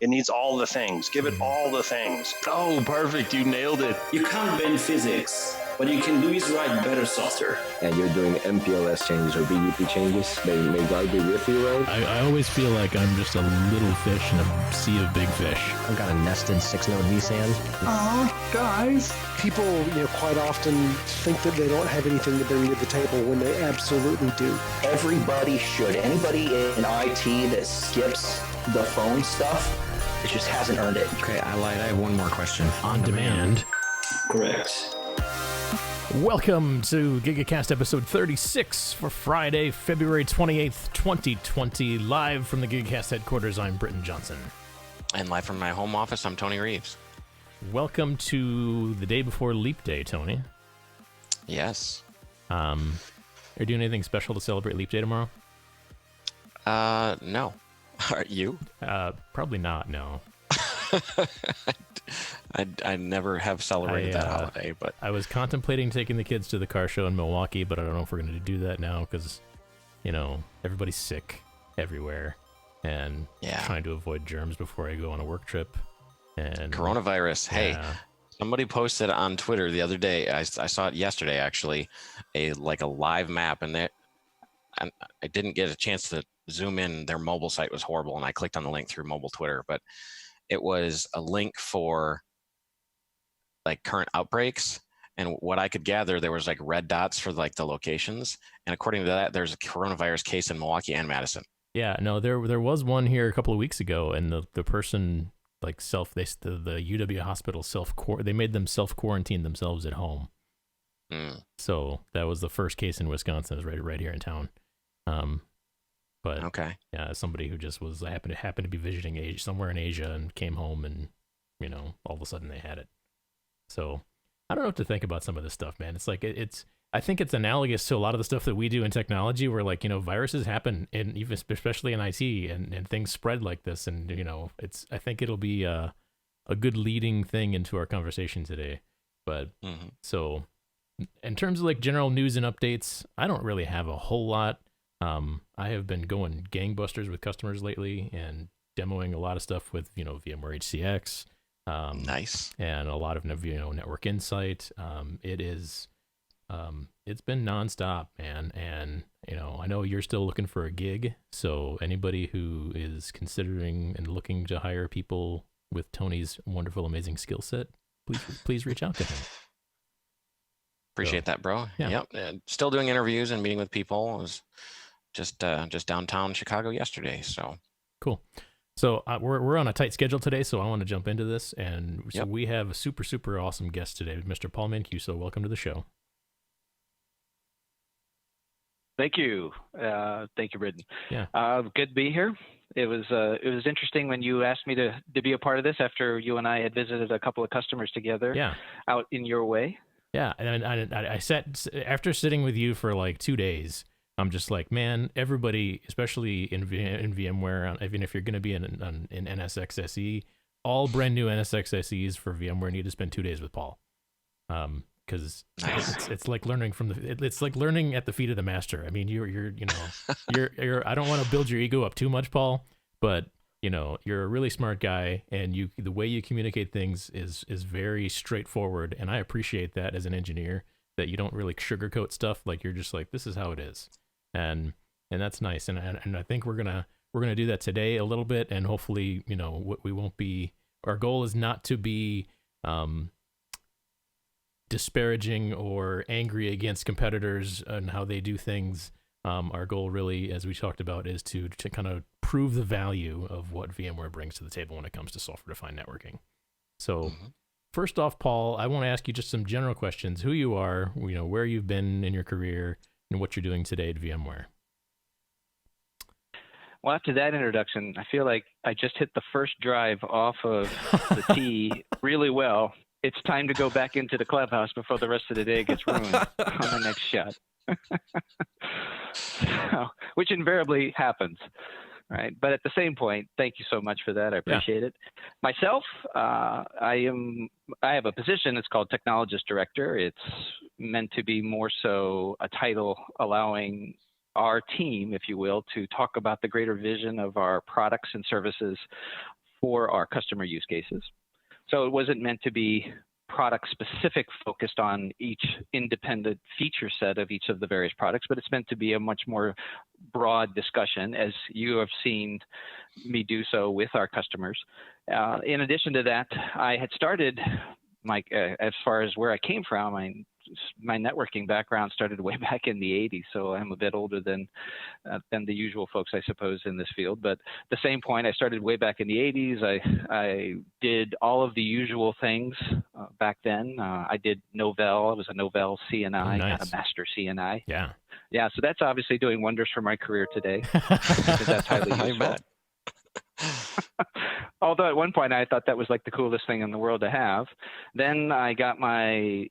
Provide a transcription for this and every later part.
It needs all the things. Give it all the things. Oh, perfect. You nailed it. You can't bend physics. What you can do is write better software. And you're doing MPLS changes or BGP changes. May God be with you, right? I always feel like I'm just a little fish in a sea of big fish. I've got a nested 6-node vSAN. Oh, guys. People, quite often think that they don't have anything to bring to the table when they absolutely do. Everybody should. Anybody in IT that skips the phone stuff, it just hasn't earned it. Okay, I lied. I have one more question. On demand. Correct. Welcome to Gigacast episode 36 for Friday, February 28th, 2020. Live from the Gigacast headquarters, I'm Britton Johnson. And live from my home office, I'm Tony Reeves. Welcome to the day before Leap Day, Tony. Yes. Are you doing anything special to celebrate Leap Day tomorrow? No. Are you? Probably not, no. I never have celebrated that holiday, but I was contemplating taking the kids to the car show in Milwaukee, but I don't know if we're going to do that now because, everybody's sick everywhere and trying to avoid germs before I go on a work trip. And coronavirus. Hey, somebody posted on Twitter the other day. I saw it yesterday, actually, a live map, and I didn't get a chance to zoom in. Their mobile site was horrible, and I clicked on the link through mobile Twitter, but it was a link for current outbreaks, and what I could gather, there was red dots for the locations, and according to that, there's a coronavirus case in Milwaukee and Madison. Yeah, no, there was one here a couple of weeks ago, and the person the UW hospital they made them self-quarantine themselves at home. So that was the first case in Wisconsin. It was right here in town. But okay, yeah, somebody who just happened to be visiting somewhere in Asia and came home, and all of a sudden they had it. So I don't know what to think about some of this stuff, man. It's I think it's analogous to a lot of the stuff that we do in technology, where viruses happen, and even especially in IT, and things spread like this, and I think it'll be a good leading thing into our conversation today. But so in terms of general news and updates, I don't really have a whole lot. I have been going gangbusters with customers lately and demoing a lot of stuff with VMware HCX. Nice. And a lot of Network Insight. It's been nonstop, man. And I know you're still looking for a gig, so anybody who is considering and looking to hire people with Tony's wonderful, amazing skill set, please reach out to him. Appreciate that, bro. Yeah. Yep. Still doing interviews and meeting with people. I was just downtown Chicago yesterday. So cool. So we're on a tight schedule today, so I want to jump into this. And so we have a super, super awesome guest today, Mr. Paul Mancuso. Welcome to the show. Thank you. Thank you, Britton. Yeah. Good to be here. It was interesting when you asked me to be a part of this after you and I had visited a couple of customers together out in your way. Yeah. And I sat, after sitting with you for 2 days, I'm just man, everybody, especially in VMware, even if you're going to be in NSXSE, all brand new NSXSEs for VMware need to spend 2 days with Paul. Because it's like learning it's like learning at the feet of the master. I mean, you're I don't want to build your ego up too much, Paul, but you're a really smart guy, and the way you communicate things is very straightforward, and I appreciate that as an engineer, that you don't really sugarcoat stuff. You're just this is how it is, and that's nice, and I think we're gonna do that today a little bit, and hopefully we won't be. Our goal is not to be disparaging or angry against competitors and how they do things. Our goal really, as we talked about, is to kind of prove the value of what VMware brings to the table when it comes to software-defined networking. So first off, Paul, I want to ask you just some general questions. Who you are, where you've been in your career, and what you're doing today at VMware. Well, after that introduction, I feel like I just hit the first drive off of the tee really well. It's time to go back into the clubhouse before the rest of the day gets ruined on the next shot. Which invariably happens, right? But at the same point, thank you so much for that. I appreciate it. Myself, I have a position. It's called Technologist Director. It's meant to be more so a title allowing our team, if you will, to talk about the greater vision of our products and services for our customer use cases. So it wasn't meant to be product specific, focused on each independent feature set of each of the various products, but it's meant to be a much more broad discussion, as you have seen me do so with our customers. In addition to that, I had started as far as where I came from, my networking background started way back in the 80s, so I'm a bit older than the usual folks, I suppose, in this field. But at the same point, I started way back in the 80s. I did all of the usual things back then. I did Novell. I was a Novell CNI, got a master CNI. Yeah, so that's obviously doing wonders for my career today. Because that's highly useful. Although at one point I thought that was like the coolest thing in the world to have. Then I got my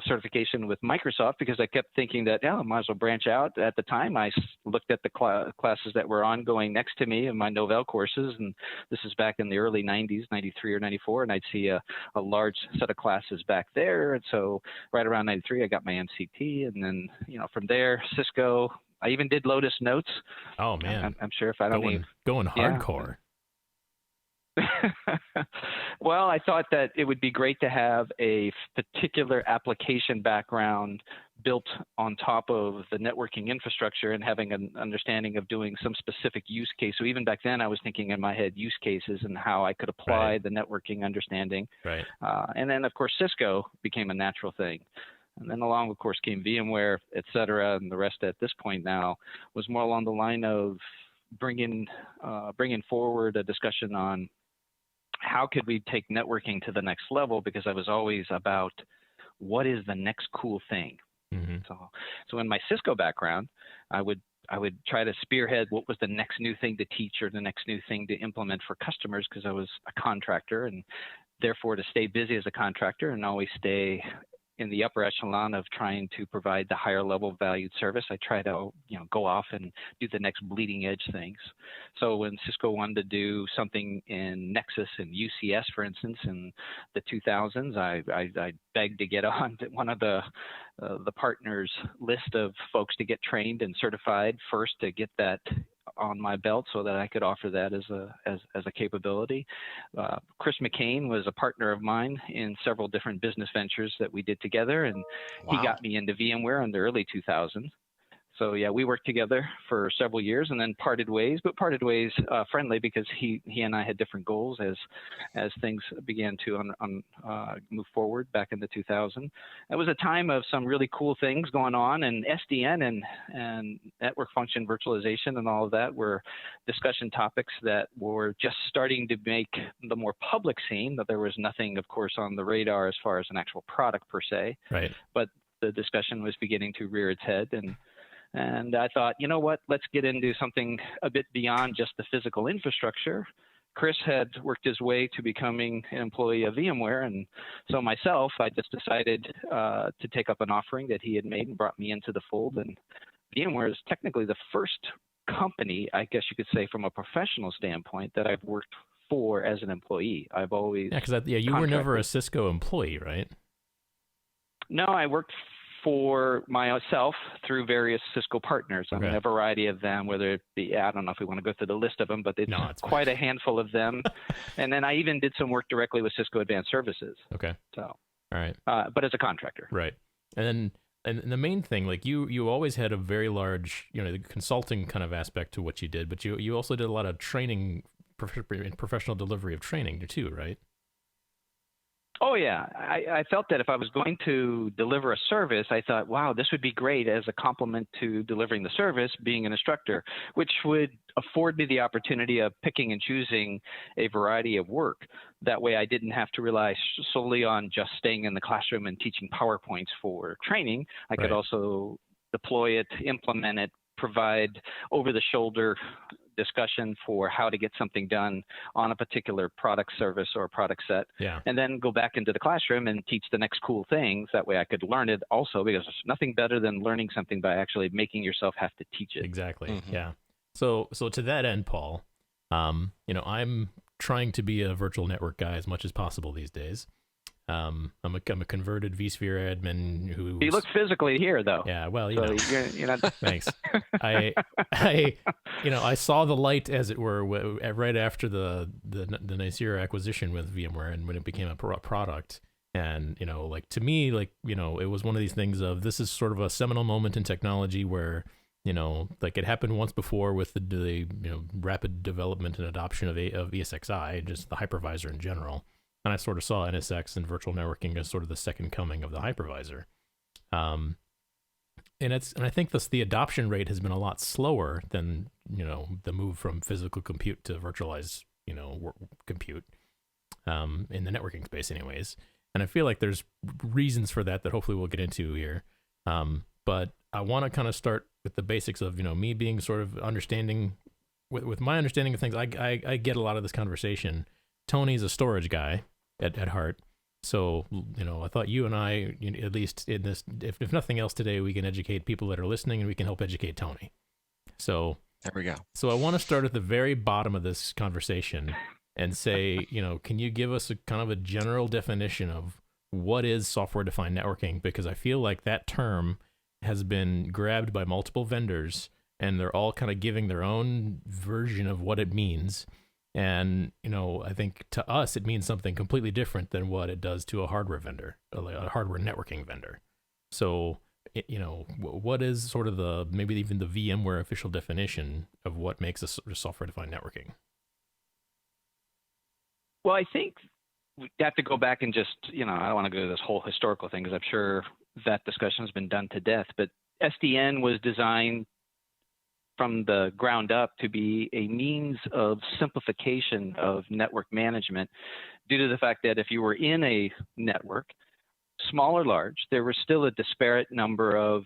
certification with Microsoft because I kept thinking that, I might as well branch out. At the time, I looked at the classes that were ongoing next to me in my Novell courses, and this is back in the early 90s, 93 or 94, and I'd see a large set of classes back there. And so right around 93, I got my MCT, and then, from there, Cisco. I even did Lotus Notes. Oh, man. I'm sure if I don't going hardcore. Well, I thought that it would be great to have a particular application background built on top of the networking infrastructure and having an understanding of doing some specific use case. So even back then, I was thinking in my head use cases and how I could apply the networking understanding. Right. And then, of course, Cisco became a natural thing. And then along, of course, came VMware, et cetera, and the rest at this point now was more along the line of bringing forward a discussion on how could we take networking to the next level, because I was always about what is the next cool thing. Mm-hmm. So in my Cisco background, I would try to spearhead what was the next new thing to teach or the next new thing to implement for customers, because I was a contractor, and therefore to stay busy as a contractor and always stay in the upper echelon of trying to provide the higher level valued service, I try to go off and do the next bleeding edge things. So when Cisco wanted to do something in Nexus and UCS, for instance, in the 2000s, I begged to get on to one of the partners list of folks to get trained and certified first, to get that on my belt so that I could offer that as a capability. Chris McCain was a partner of mine in several different business ventures that we did together, and he got me into VMware in the early 2000s. So yeah, we worked together for several years and then parted ways, but parted ways friendly, because he and I had different goals as things began to move forward back in the 2000s. It was a time of some really cool things going on, and SDN and network function virtualization and all of that were discussion topics that were just starting to make the more public scene. But there was nothing, of course, on the radar as far as an actual product per se. Right. But the discussion was beginning to rear its head, and I thought, you know what, let's get into something a bit beyond just the physical infrastructure. Chris had worked his way to becoming an employee of VMware, and so myself, I just decided to take up an offering that he had made and brought me into the fold. And VMware is technically the first company, I guess you could say, from a professional standpoint, that I've worked for as an employee. I've always you were never a Cisco employee, right? No, I worked for myself through various Cisco partners. I mean, a variety of them, whether it be, I don't know if we want to go through the list of them, but it's quite a handful of them. And then I even did some work directly with Cisco Advanced Services. Okay. So, all right. But as a contractor. Right. And the main thing, like you always had a very large, the consulting kind of aspect to what you did, but you also did a lot of training, professional delivery of training too, right? Oh, yeah. I felt that if I was going to deliver a service, I thought, wow, this would be great as a complement to delivering the service, being an instructor, which would afford me the opportunity of picking and choosing a variety of work. That way I didn't have to rely solely on just staying in the classroom and teaching PowerPoints for training. I could also deploy it, implement it, provide over-the-shoulder discussion for how to get something done on a particular product, service, or product set, and then go back into the classroom and teach the next cool things. That way I could learn it also, because there's nothing better than learning something by actually making yourself have to teach it. Exactly. Mm-hmm. Yeah. So to that end, Paul, I'm trying to be a virtual network guy as much as possible these days. I'm a converted vSphere admin who. You look physically here, though. Yeah, well, you So know. you're not. Thanks. I I saw the light, as it were, right after the Nicira acquisition with VMware, and when it became a product. And like, to me, like, it was one of these things of, this is sort of a seminal moment in technology where, like, it happened once before with the rapid development and adoption of ESXi, just the hypervisor in general. And I sort of saw NSX and virtual networking as sort of the second coming of the hypervisor. And I think the adoption rate has been a lot slower than the move from physical compute to virtualized compute in the networking space, anyways. And I feel like there's reasons for that hopefully we'll get into here. But I want to kind of start with the basics of me being sort of understanding with my understanding of things. I get a lot of this conversation. Tony's a storage guy at heart. So, I thought you and I, at least in this, if nothing else today, we can educate people that are listening, and we can help educate Tony. So there we go. So I want to start at the very bottom of this conversation and say, can you give us a kind of a general definition of what is software-defined networking? Because I feel like that term has been grabbed by multiple vendors, and they're all kind of giving their own version of what it means. And, I think to us, it means something completely different than what it does to a hardware vendor, a hardware networking vendor. So, what is sort of maybe even the VMware official definition of what makes a sort of software-defined networking? Well, I think we have to go back and just, I don't want to go to this whole historical thing, because I'm sure that discussion has been done to death. But SDN was designed from the ground up to be a means of simplification of network management, due to the fact that if you were in a network, small or large, there was still a disparate number of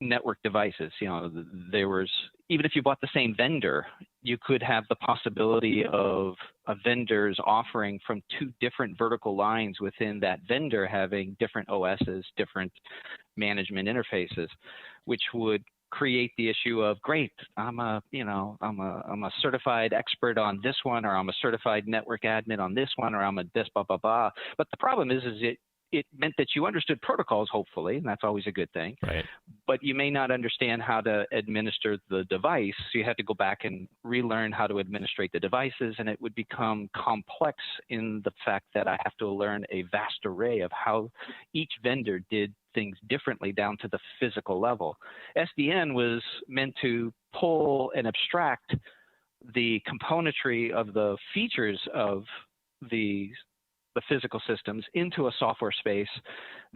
network devices. There was, even if you bought the same vendor, you could have the possibility of a vendor's offering from two different vertical lines within that vendor having different OSs, different management interfaces, which would create the issue of, great, I'm a certified expert on this one, or I'm a certified network admin on this one, or I'm a this, blah, blah, blah. But the problem is it meant that you understood protocols, hopefully, and that's always a good thing. Right. But you may not understand how to administer the device. So you had to go back and relearn how to administrate the devices, and it would become complex in the fact that I have to learn a vast array of how each vendor did things differently down to the physical level. SDN was meant to pull and abstract the componentry of the features of the physical systems into a software space,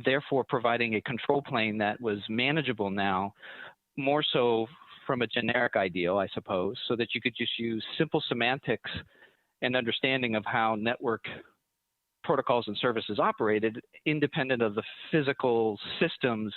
therefore providing a control plane that was manageable now, more so from a generic ideal, I suppose, so that you could just use simple semantics and understanding of how network protocols and services operated, independent of the physical systems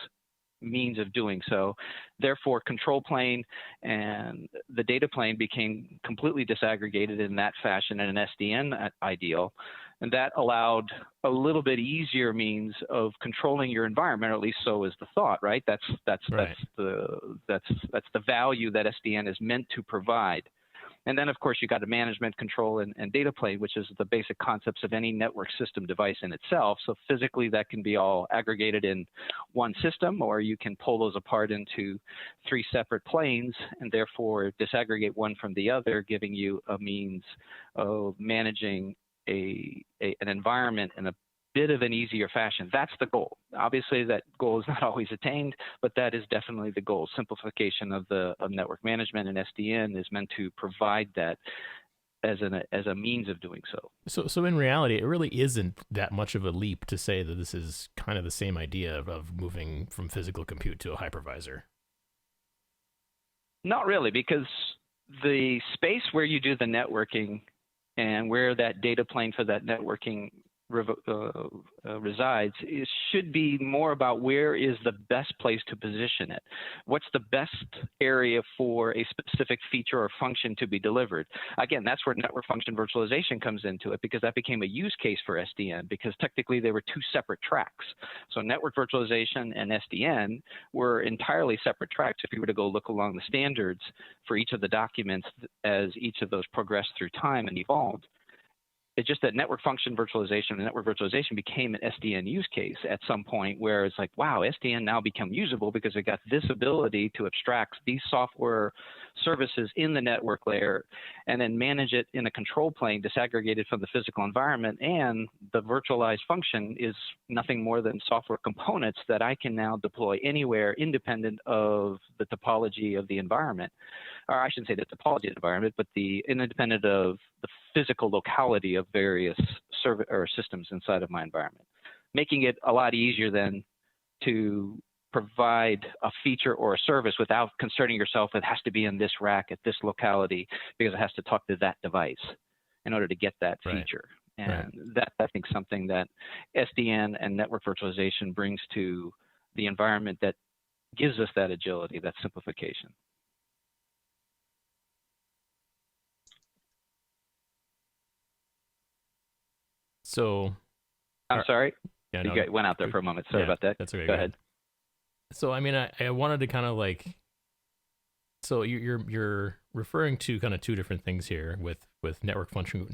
means of doing so. Therefore, control plane and the data plane became completely disaggregated in that fashion in an SDN ideal. And that allowed a little bit easier means of controlling your environment, or at least so is the thought, right? That's the value that SDN is meant to provide. And then, of course, you got a management, control, and data plane, which is the basic concepts of any network system device in itself. So physically, that can be all aggregated in one system, or you can pull those apart into three separate planes and therefore disaggregate one from the other, giving you a means of managing an environment in a bit of an easier fashion. That's the goal. Obviously, that goal is not always attained, but that is definitely the goal. Simplification of network management, and SDN is meant to provide that as a means of doing so. So in reality, it really isn't that much of a leap to say that this is kind of the same idea of moving from physical compute to a hypervisor. Not really, because the space where you do the networking and where that data plane for that networking resides, it should be more about where is the best place to position it. What's the best area for a specific feature or function to be delivered? Again, that's where network function virtualization comes into it, because that became a use case for SDN, because technically they were two separate tracks. So network virtualization and SDN were entirely separate tracks if you were to go look along the standards for each of the documents as each of those progressed through time and evolved. It's just that network function virtualization and network virtualization became an SDN use case at some point where it's like, wow, SDN now become usable because it got this ability to abstract these software services in the network layer and then manage it in a control plane disaggregated from the physical environment. And the virtualized function is nothing more than software components that I can now deploy anywhere independent of the topology of the environment. Or I shouldn't say the topology of the environment, but the independent of the physical locality of various systems inside of my environment, making it a lot easier then to provide a feature or a service without concerning yourself. It has to be in this rack at this locality because it has to talk to that device in order to get that feature. And that, I think, something that SDN and network virtualization brings to the environment that gives us that agility, that simplification. So, I'm sorry. Yeah, you went out there for a moment. Sorry about that. That's okay. Go ahead. So, I mean, I wanted to kind of like, so you're referring to kind of two different things here with network function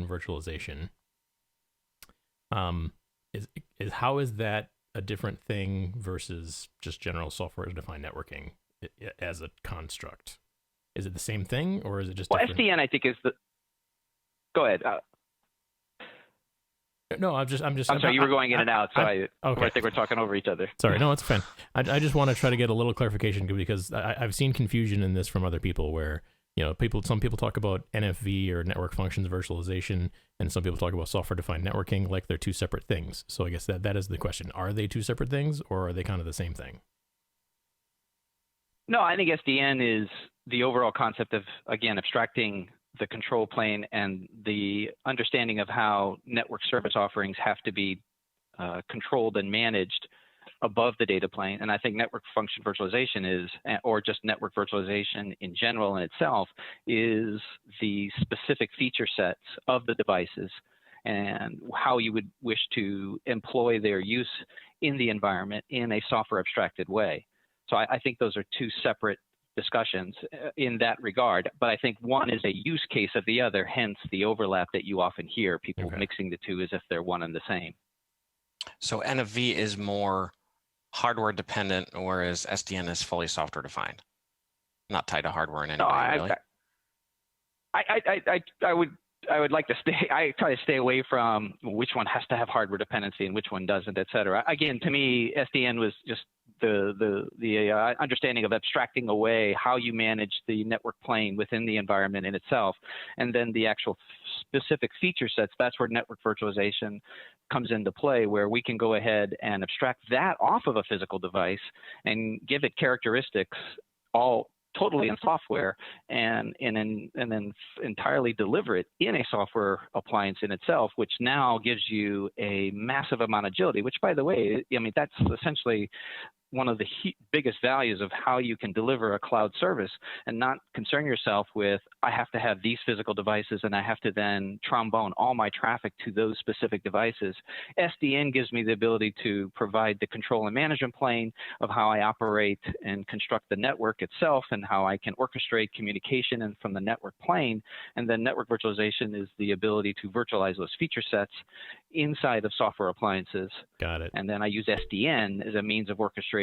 virtualization. Is how is that a different thing versus just general software defined networking as a construct? Is it the same thing or is it just different? SDN I think is the. Go ahead. No, I'm sorry, you were going in and out, so I think we're talking over each other. Sorry, no, it's fine. I just want to try to get a little clarification because I've seen confusion in this from other people where, some people talk about NFV or network functions virtualization, and some people talk about software-defined networking like they're two separate things. So I guess that is the question. Are they two separate things or are they kind of the same thing? No, I think SDN is the overall concept of, again, abstracting the control plane and the understanding of how network service offerings have to be controlled and managed above the data plane. And I think network function virtualization is, or just network virtualization in general in itself, is the specific feature sets of the devices and how you would wish to employ their use in the environment in a software abstracted way. So I think those are two separate discussions in that regard, but I think one is a use case of the other, hence the overlap that you often hear people mixing the two as if they're one and the same. So NFV is more hardware dependent, whereas SDN is fully software defined, not tied to hardware in any way. Really? I would like to stay. I try to stay away from which one has to have hardware dependency and which one doesn't, et cetera. Again, to me, SDN was just the understanding of abstracting away how you manage the network plane within the environment in itself, and then the actual specific feature sets. That's where network virtualization comes into play, where we can go ahead and abstract that off of a physical device and give it characteristics all totally in software and then entirely deliver it in a software appliance in itself, which now gives you a massive amount of agility, which, by the way, I mean, that's essentially one of the biggest values of how you can deliver a cloud service and not concern yourself with, I have to have these physical devices and I have to then trombone all my traffic to those specific devices. SDN gives me the ability to provide the control and management plane of how I operate and construct the network itself and how I can orchestrate communication and from the network plane. And then network virtualization is the ability to virtualize those feature sets inside of software appliances. Got it. And then I use SDN as a means of orchestrating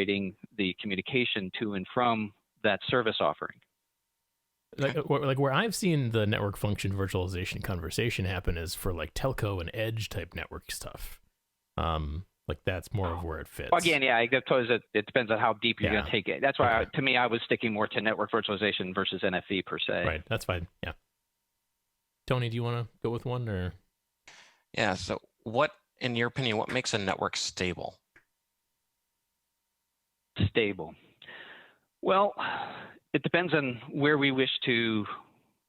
the communication to and from that service offering. Like where I've seen the network function virtualization conversation happen is for like telco and edge type network stuff. Like that's more of where it fits. Again, yeah, I suppose it depends on how deep you're going to take it. That's why, to me, I was sticking more to network virtualization versus NFV per se. Right, that's fine. Yeah. Tony, do you want to go with one or? Yeah. So, what, in your opinion, what makes a network stable? Stable. Well, it depends on where we wish to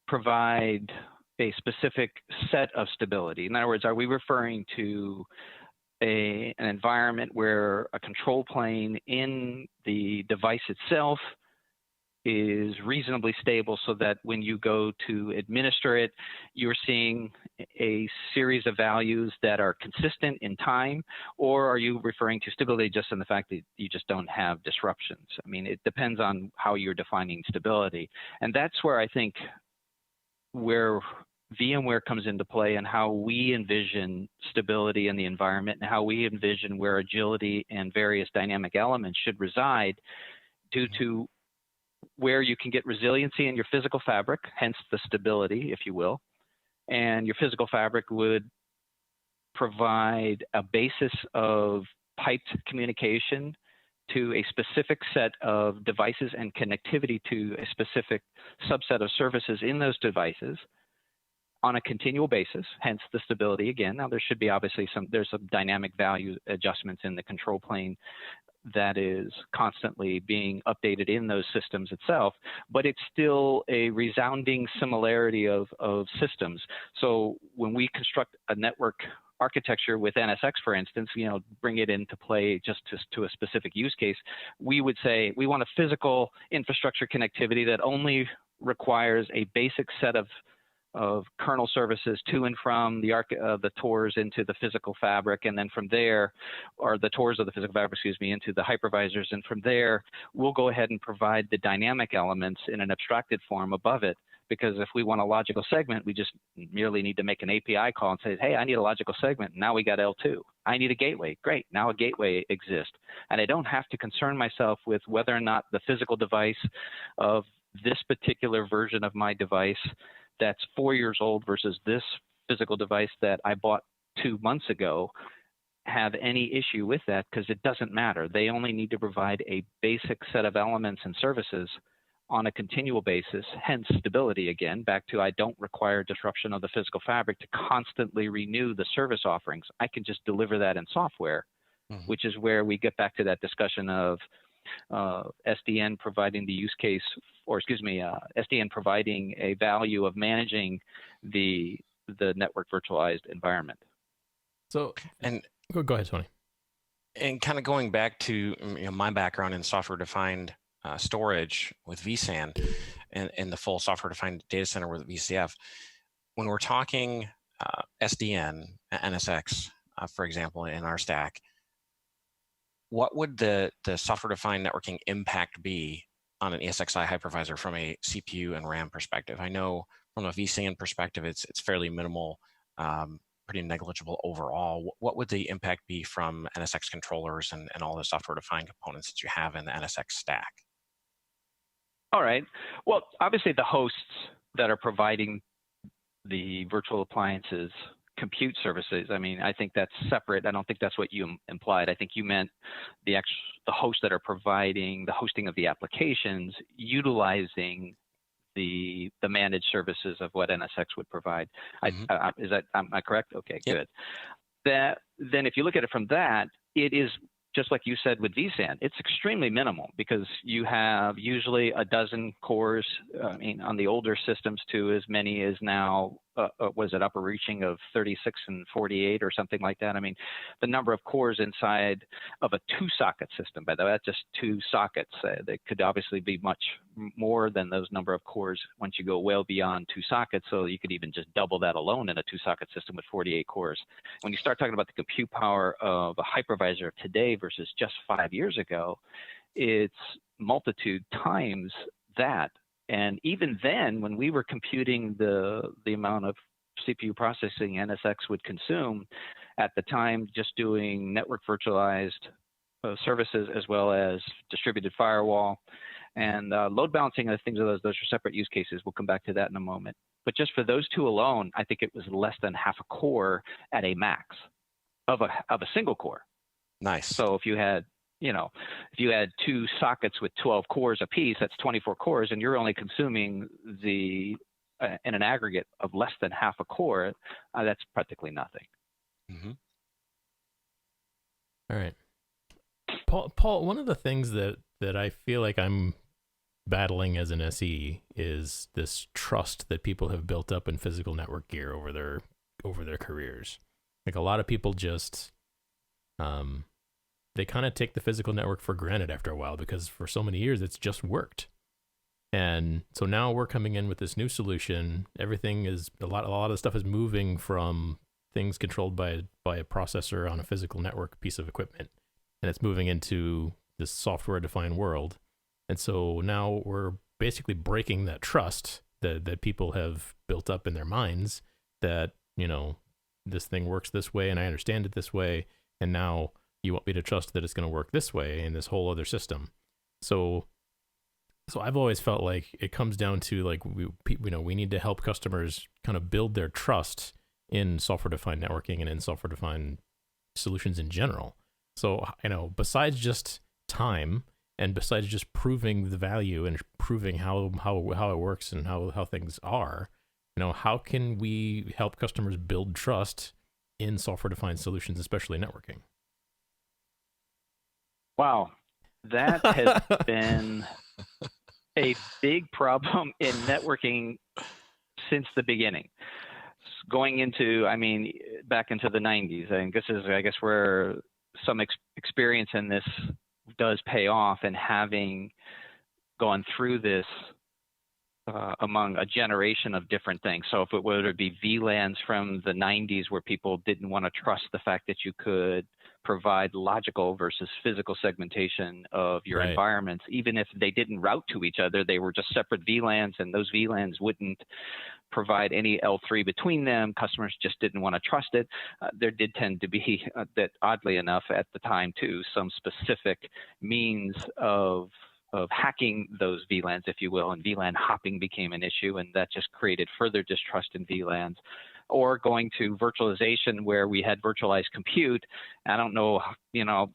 provide a specific set of stability. In other words, are we referring to an environment where a control plane in the device itself is reasonably stable so that when you go to administer it, you're seeing a series of values that are consistent in time? Or are you referring to stability just in the fact that you just don't have disruptions? I mean, it depends on how you're defining stability. And that's where I think where VMware comes into play and how we envision stability in the environment and how we envision where agility and various dynamic elements should reside due to where you can get resiliency in your physical fabric, hence the stability, if you will. And your physical fabric would provide a basis of piped communication to a specific set of devices and connectivity to a specific subset of services in those devices on a continual basis, hence the stability again. Now there should be obviously there's some dynamic value adjustments in the control plane that is constantly being updated in those systems itself, but it's still a resounding similarity of systems. So when we construct a network architecture with NSX, for instance, bring it into play just to a specific use case, we would say we want a physical infrastructure connectivity that only requires a basic set of kernel services to and from the TORs into the physical fabric, and then from there, or the TORs of the physical fabric, into the hypervisors, and from there, we'll go ahead and provide the dynamic elements in an abstracted form above it. Because if we want a logical segment, we just merely need to make an API call and say, hey, I need a logical segment. Now we got L2. I need a gateway. Great. Now a gateway exists. And I don't have to concern myself with whether or not the physical device of this particular version of my device that's 4 years old versus this physical device that I bought 2 months ago have any issue with that, because it doesn't matter. They only need to provide a basic set of elements and services on a continual basis, hence stability again, back to I don't require disruption of the physical fabric to constantly renew the service offerings. I can just deliver that in software, which is where we get back to that discussion of SDN providing the use case, SDN providing a value of managing the network virtualized environment. So, and go ahead, Tony. And kind of going back to my background in software-defined storage with vSAN and the full software-defined data center with VCF, when we're talking SDN, NSX, for example, in our stack, what would the software-defined networking impact be on an ESXi hypervisor from a CPU and RAM perspective? I know from a vSAN perspective, it's fairly minimal, pretty negligible overall. What would the impact be from NSX controllers and all the software-defined components that you have in the NSX stack? All right. Well, obviously the hosts that are providing the virtual appliances compute services, I think that's separate. I don't think that's what you implied. I think you meant the hosts that are providing the hosting of the applications, utilizing the managed services of what NSX would provide. Am I correct? Okay, yep. Good. Then if you look at it from that, it is just like you said with vSAN, it's extremely minimal because you have usually a dozen cores. On the older systems too, as many as now, was it upper reaching of 36 and 48 or something like that? The number of cores inside of a 2-socket system, by the way, that's just 2 sockets. They could obviously be much more than those number of cores once you go well beyond 2 sockets. So you could even just double that alone in a 2-socket system with 48 cores. When you start talking about the compute power of a hypervisor today versus just 5 years ago, it's multitude times that. And even then, when we were computing the amount of CPU processing NSX would consume, at the time, just doing network virtualized services as well as distributed firewall and load balancing and things of those are separate use cases. We'll come back to that in a moment. But just for those 2 alone, I think it was less than half a core at a max of a single core. Nice. So if you had 2 sockets with 12 cores apiece, that's 24 cores, and you're only consuming in an aggregate of less than half a core, that's practically nothing. Mm-hmm. All right. Paul, one of the things that I feel like I'm battling as an SE is this trust that people have built up in physical network gear over their careers. Like a lot of people just they kind of take the physical network for granted after a while because for so many years it's just worked. And so now we're coming in with this new solution. Everything is a lot of stuff is moving from things controlled by a processor on a physical network piece of equipment, and it's moving into this software defined world. And so now we're basically breaking that trust that people have built up in their minds that, you know, this thing works this way and I understand it this way, and now you want me to trust that it's going to work this way in this whole other system. So I've always felt like it comes down to like we need to help customers kind of build their trust in software-defined networking and in software-defined solutions in general. So, you know, besides just time and besides just proving the value and proving how it works and how things are, you know, how can we help customers build trust in software-defined solutions, especially networking? Wow, that has been a big problem in networking since the beginning. Going into, I mean, back into the 90s, I think this is, I guess, where some experience in this does pay off, and having gone through this among a generation of different things. So if it were to be VLANs from the 90s where people didn't want to trust the fact that you could provide logical versus physical segmentation of your Right. environments, even if they didn't route to each other, they were just separate VLANs, and those VLANs wouldn't provide any L3 between them. Customers just didn't want to trust it. There did tend to be, that oddly enough at the time too, some specific means of hacking those VLANs, if you will, and VLAN hopping became an issue, and that just created further distrust in VLANs. Or going to virtualization where we had virtualized compute. I don't know, you know,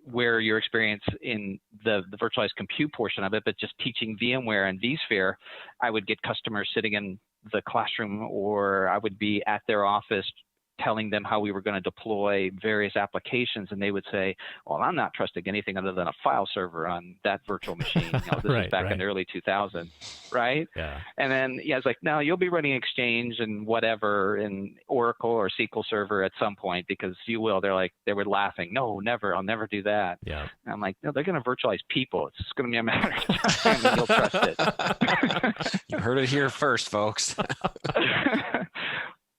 where your experience in the virtualized compute portion of it, but just teaching VMware and vSphere, I would get customers sitting in the classroom, or I would be at their office telling them how we were going to deploy various applications, and they would say, well, I'm not trusting anything other than a file server on that virtual machine. You know, this is back in the early 2000s, right? Yeah. And then, yeah, it's like, no, you'll be running Exchange and whatever in Oracle or SQL Server at some point, because you will. They were laughing. No, never. I'll never do that. Yeah. And I'm like, no, they're going to virtualize people. It's just going to be a matter of time, and you'll trust it. You heard it here first, folks.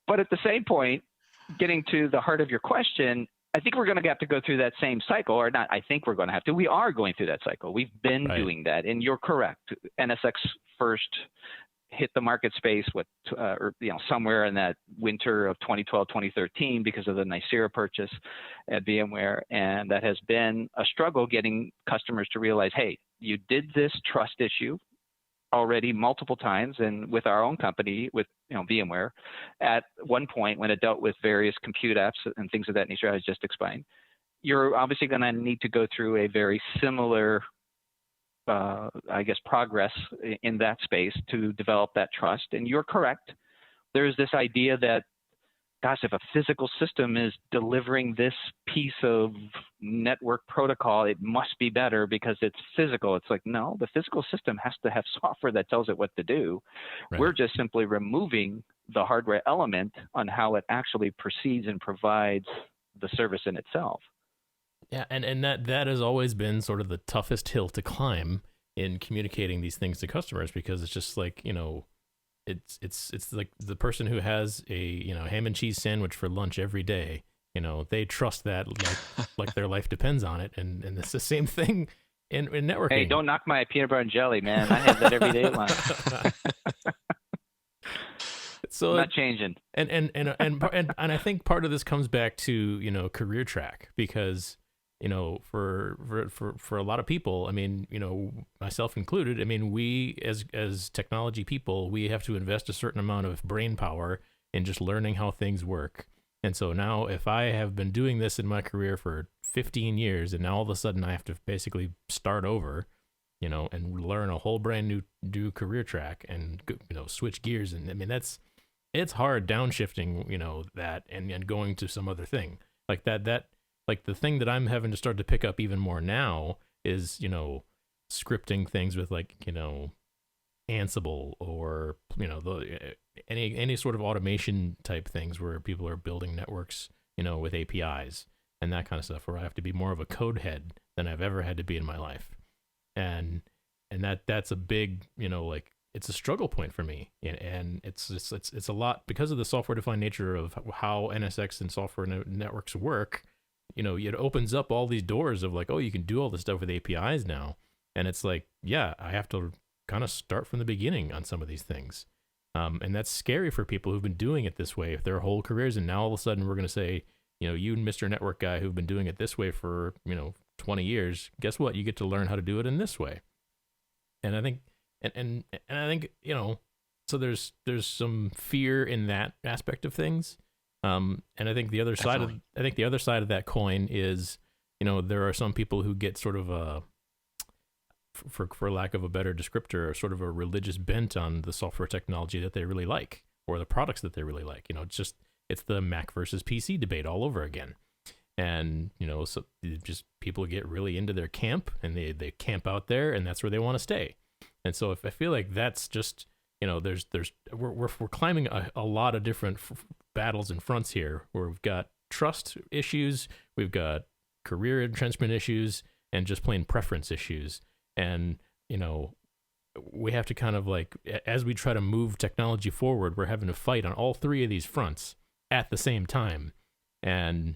But at the same point, getting to the heart of your question, I think we're going to have to go through that same cycle, or not. I think we're going to have to. We are going through that cycle. We've been doing that, and you're correct. NSX first hit the market space or somewhere in that winter of 2012, 2013, because of the Nicira purchase at VMware, and that has been a struggle getting customers to realize, hey, you did this trust issue already multiple times, and with our own company, with VMware, at one point when it dealt with various compute apps and things of that nature, I just explained, you're obviously going to need to go through a very similar, progress in that space to develop that trust. And you're correct. There's this idea that, gosh, if a physical system is delivering this piece of network protocol, it must be better because it's physical. It's like, no, the physical system has to have software that tells it what to do. Right. We're just simply removing the hardware element on how it actually proceeds and provides the service in itself. Yeah, and that has always been sort of the toughest hill to climb in communicating these things to customers, because it's just like, it's like the person who has a ham and cheese sandwich for lunch every day. They trust that like their life depends on it, and it's the same thing in networking. Hey, don't knock my peanut butter and jelly, man. I have that every day at lunch. So I'm not changing. And I think part of this comes back to career track, because for a lot of people, I mean, myself included, I mean, we as technology people, we have to invest a certain amount of brain power in just learning how things work. And so now, if I have been doing this in my career for 15 years, and now all of a sudden I have to basically start over, and learn a whole brand new career track, and switch gears, and I mean, it's hard downshifting, that and going to some other thing like that. Like the thing that I'm having to start to pick up even more now is, scripting things with Ansible, or, any sort of automation type things where people are building networks, with APIs and that kind of stuff, where I have to be more of a code head than I've ever had to be in my life. And that's a big, it's a struggle point for me. And it's a lot because of the software defined nature of how NSX and software networks work. It opens up all these doors of like, oh, you can do all this stuff with APIs now. And it's like, yeah, I have to kind of start from the beginning on some of these things. And that's scary for people who've been doing it this way their whole careers. And now all of a sudden we're going to say, you and Mr. Network Guy who've been doing it this way for, 20 years, guess what? You get to learn how to do it in this way. And I think, and I think, so there's some fear in that aspect of things. And I think the other side of that coin is, there are some people who get sort of for lack of a better descriptor, sort of a religious bent on the software technology that they really like, or the products that they really like. It's the Mac versus PC debate all over again. And, so just people get really into their camp, and they camp out there, and that's where they want to stay. And so if I feel like that's just, we're climbing a lot of different battles and fronts here, where we've got trust issues, we've got career entrenchment issues, and just plain preference issues. And, we have to kind of as we try to move technology forward, we're having to fight on all three of these fronts at the same time. And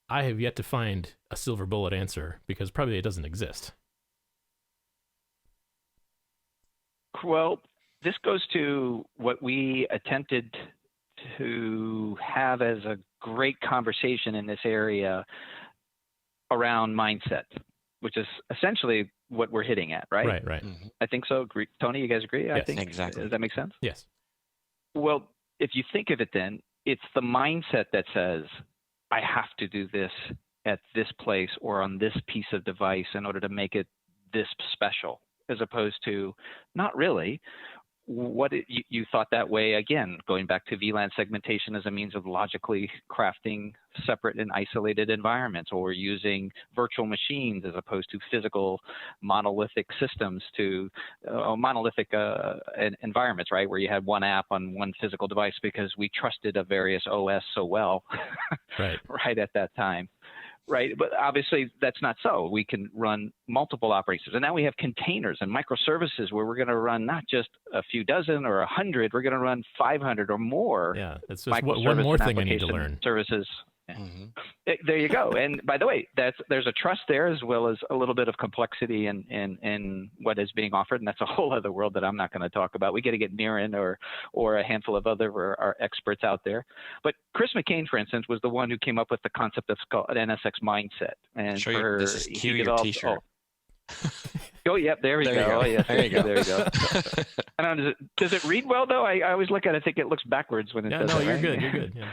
I have yet to find a silver bullet answer, because probably it doesn't exist. Well, this goes to what we attempted to have as a great conversation in this area around mindset, which is essentially what we're hitting at, right? Right. Mm-hmm. I think so. Tony, you guys agree? Yes, I think exactly. Does that make sense? Yes. Well, if you think of it, then it's the mindset that says, I have to do this at this place or on this piece of device in order to make it this special, as opposed to not really. You thought that way, again, going back to VLAN segmentation as a means of logically crafting separate and isolated environments, or using virtual machines as opposed to physical monolithic systems to monolithic environments, right, where you had one app on one physical device because we trusted a various OS so well right at that time. Right, but obviously that's not so. We can run multiple operating systems, and now we have containers and microservices where we're going to run not just a few dozen or 100. We're going to run 500 or more. Yeah, that's just one more thing I need to learn. Services. Mm-hmm. There you go. And by the way, there's a trust there, as well as a little bit of complexity in what is being offered, and that's a whole other world that I'm not going to talk about. We got to get Niren or a handful of other our experts out there. But Chris McCain, for instance, was the one who came up with the concept of an NSX mindset. And this is cue your T-shirt. Oh, yep, there we go. Oh, yeah, there you go. There you go. I don't know, does it read well though? I always look at it. I think it looks backwards when it does. No, it, you're right? good. You're good. Yeah.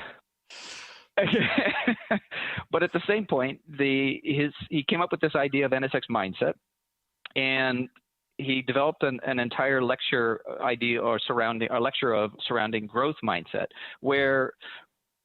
But at the same point, he came up with this idea of NSX mindset, and he developed an entire lecture idea surrounding growth mindset, where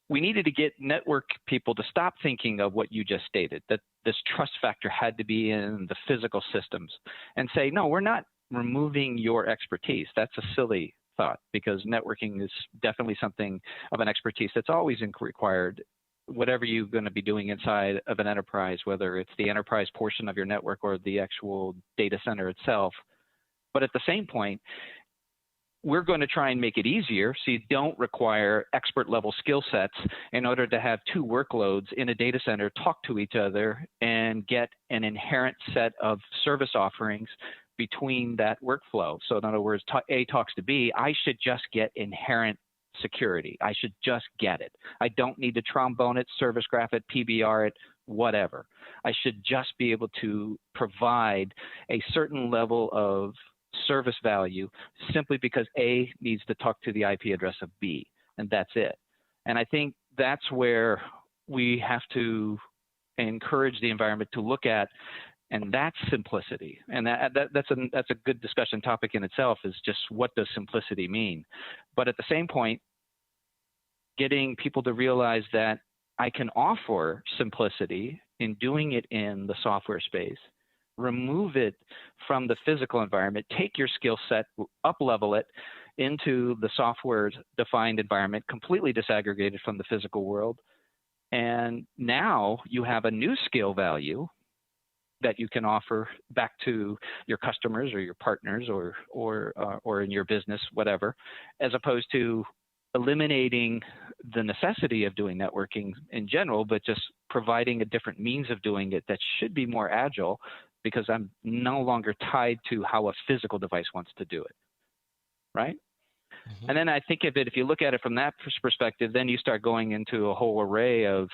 we needed to get network people to stop thinking of what you just stated, that this trust factor had to be in the physical systems, and say, no, we're not removing your expertise. That's a silly thought, because networking is definitely something of an expertise that's always required, whatever you're going to be doing inside of an enterprise, whether it's the enterprise portion of your network or the actual data center itself. But at the same point, we're going to try and make it easier so you don't require expert level skill sets in order to have two workloads in a data center talk to each other and get an inherent set of service offerings between that workflow. So in other words, A talks to B, I should just get inherent security. I should just get it. I don't need to trombone it, service graph it, PBR it, whatever. I should just be able to provide a certain level of service value simply because A needs to talk to the IP address of B, and that's it. And I think that's where we have to encourage the environment to look at. And that's simplicity. And that's a good discussion topic in itself, is just what does simplicity mean? But at the same point, getting people to realize that I can offer simplicity in doing it in the software space, remove it from the physical environment, take your skill set, up-level it into the software's defined environment, completely disaggregated from the physical world. And now you have a new skill value that you can offer back to your customers or your partners or in your business, whatever, as opposed to eliminating the necessity of doing networking in general, but just providing a different means of doing it that should be more agile, because I'm no longer tied to how a physical device wants to do it, right? Mhm. And then I think of it, if you look at it from that perspective, then you start going into a whole array of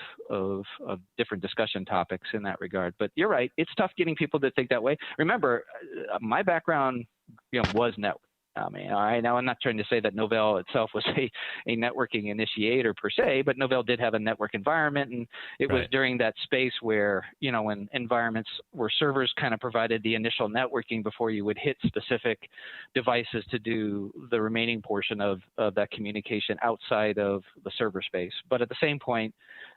different discussion topics in that regard. But you're right, it's tough getting people to think that way. Remember, my background, was network. I mean, now I'm not trying to say that Novell itself was a networking initiator per se, but Novell did have a network environment, and it was during that space where, when environments where servers kind of provided the initial networking before you would hit specific devices to do the remaining portion of that communication outside of the server space. But at the same point,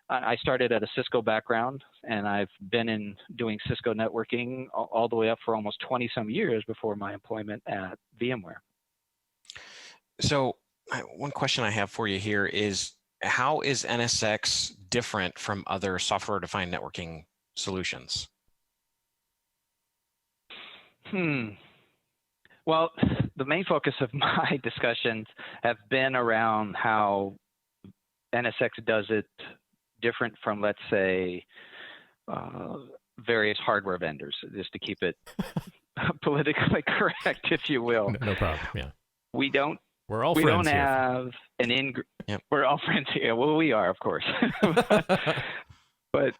I started at a Cisco background, and I've been in doing Cisco networking all the way up for almost 20 some years before my employment at VMware. So one question I have for you here is, how is NSX different from other software-defined networking solutions? Well, the main focus of my discussions have been around how NSX does it different from, let's say, various hardware vendors, just to keep it politically correct, if you will. No problem. Yeah. We're all friends don't here. have an Yep. We're all friends here. Well, we are, of course. But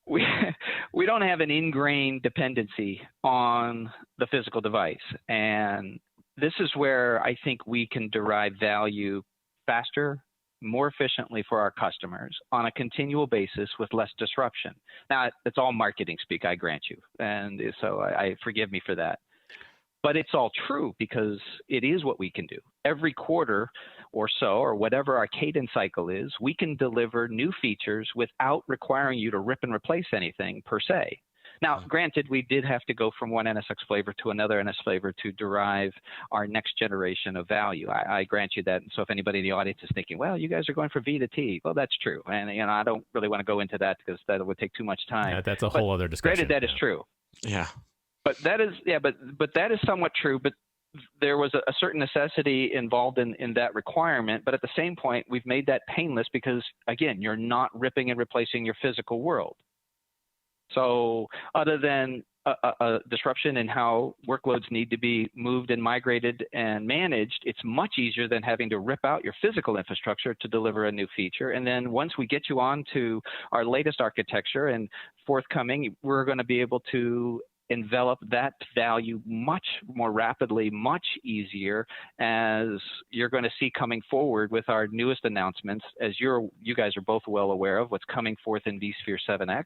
we don't have an ingrained dependency on the physical device. And this is where I think we can derive value faster, more efficiently for our customers on a continual basis with less disruption. Now, it's all marketing speak, I grant you. And so I forgive me for that. But it's all true because it is what we can do. Every quarter or so, or whatever our cadence cycle is, we can deliver new features without requiring you to rip and replace anything per se. Now, granted, we did have to go from one NSX flavor to another NS flavor to derive our next generation of value. I grant you that. And so if anybody in the audience is thinking, well, you guys are going from V to T, well, that's true. And I don't really want to go into that because that would take too much time. Yeah, that's a whole other discussion. Granted, that is true. Yeah. But that is, but that is somewhat true. But there was a certain necessity involved in that requirement. But at the same point, we've made that painless because, again, you're not ripping and replacing your physical world. So other than a disruption in how workloads need to be moved and migrated and managed, it's much easier than having to rip out your physical infrastructure to deliver a new feature. And then once we get you on to our latest architecture and forthcoming, we're going to be able to envelop that value much more rapidly, much easier, as you're going to see coming forward with our newest announcements, as you guys are both well aware of what's coming forth in vSphere 7X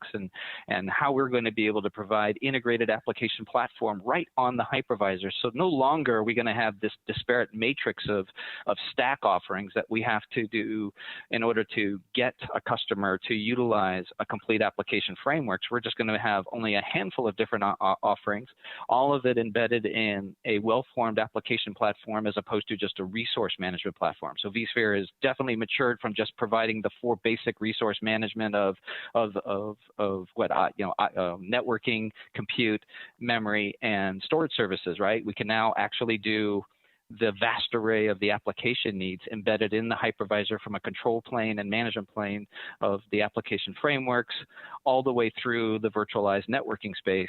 and how we're going to be able to provide integrated application platform right on the hypervisor. So no longer are we going to have this disparate matrix of stack offerings that we have to do in order to get a customer to utilize a complete application frameworks. We're just going to have only a handful of different offerings, all of it embedded in a well-formed application platform as opposed to just a resource management platform. So vSphere has definitely matured from just providing the four basic resource management of networking, compute, memory, and storage services, right? We can now actually do the vast array of the application needs embedded in the hypervisor from a control plane and management plane of the application frameworks all the way through the virtualized networking space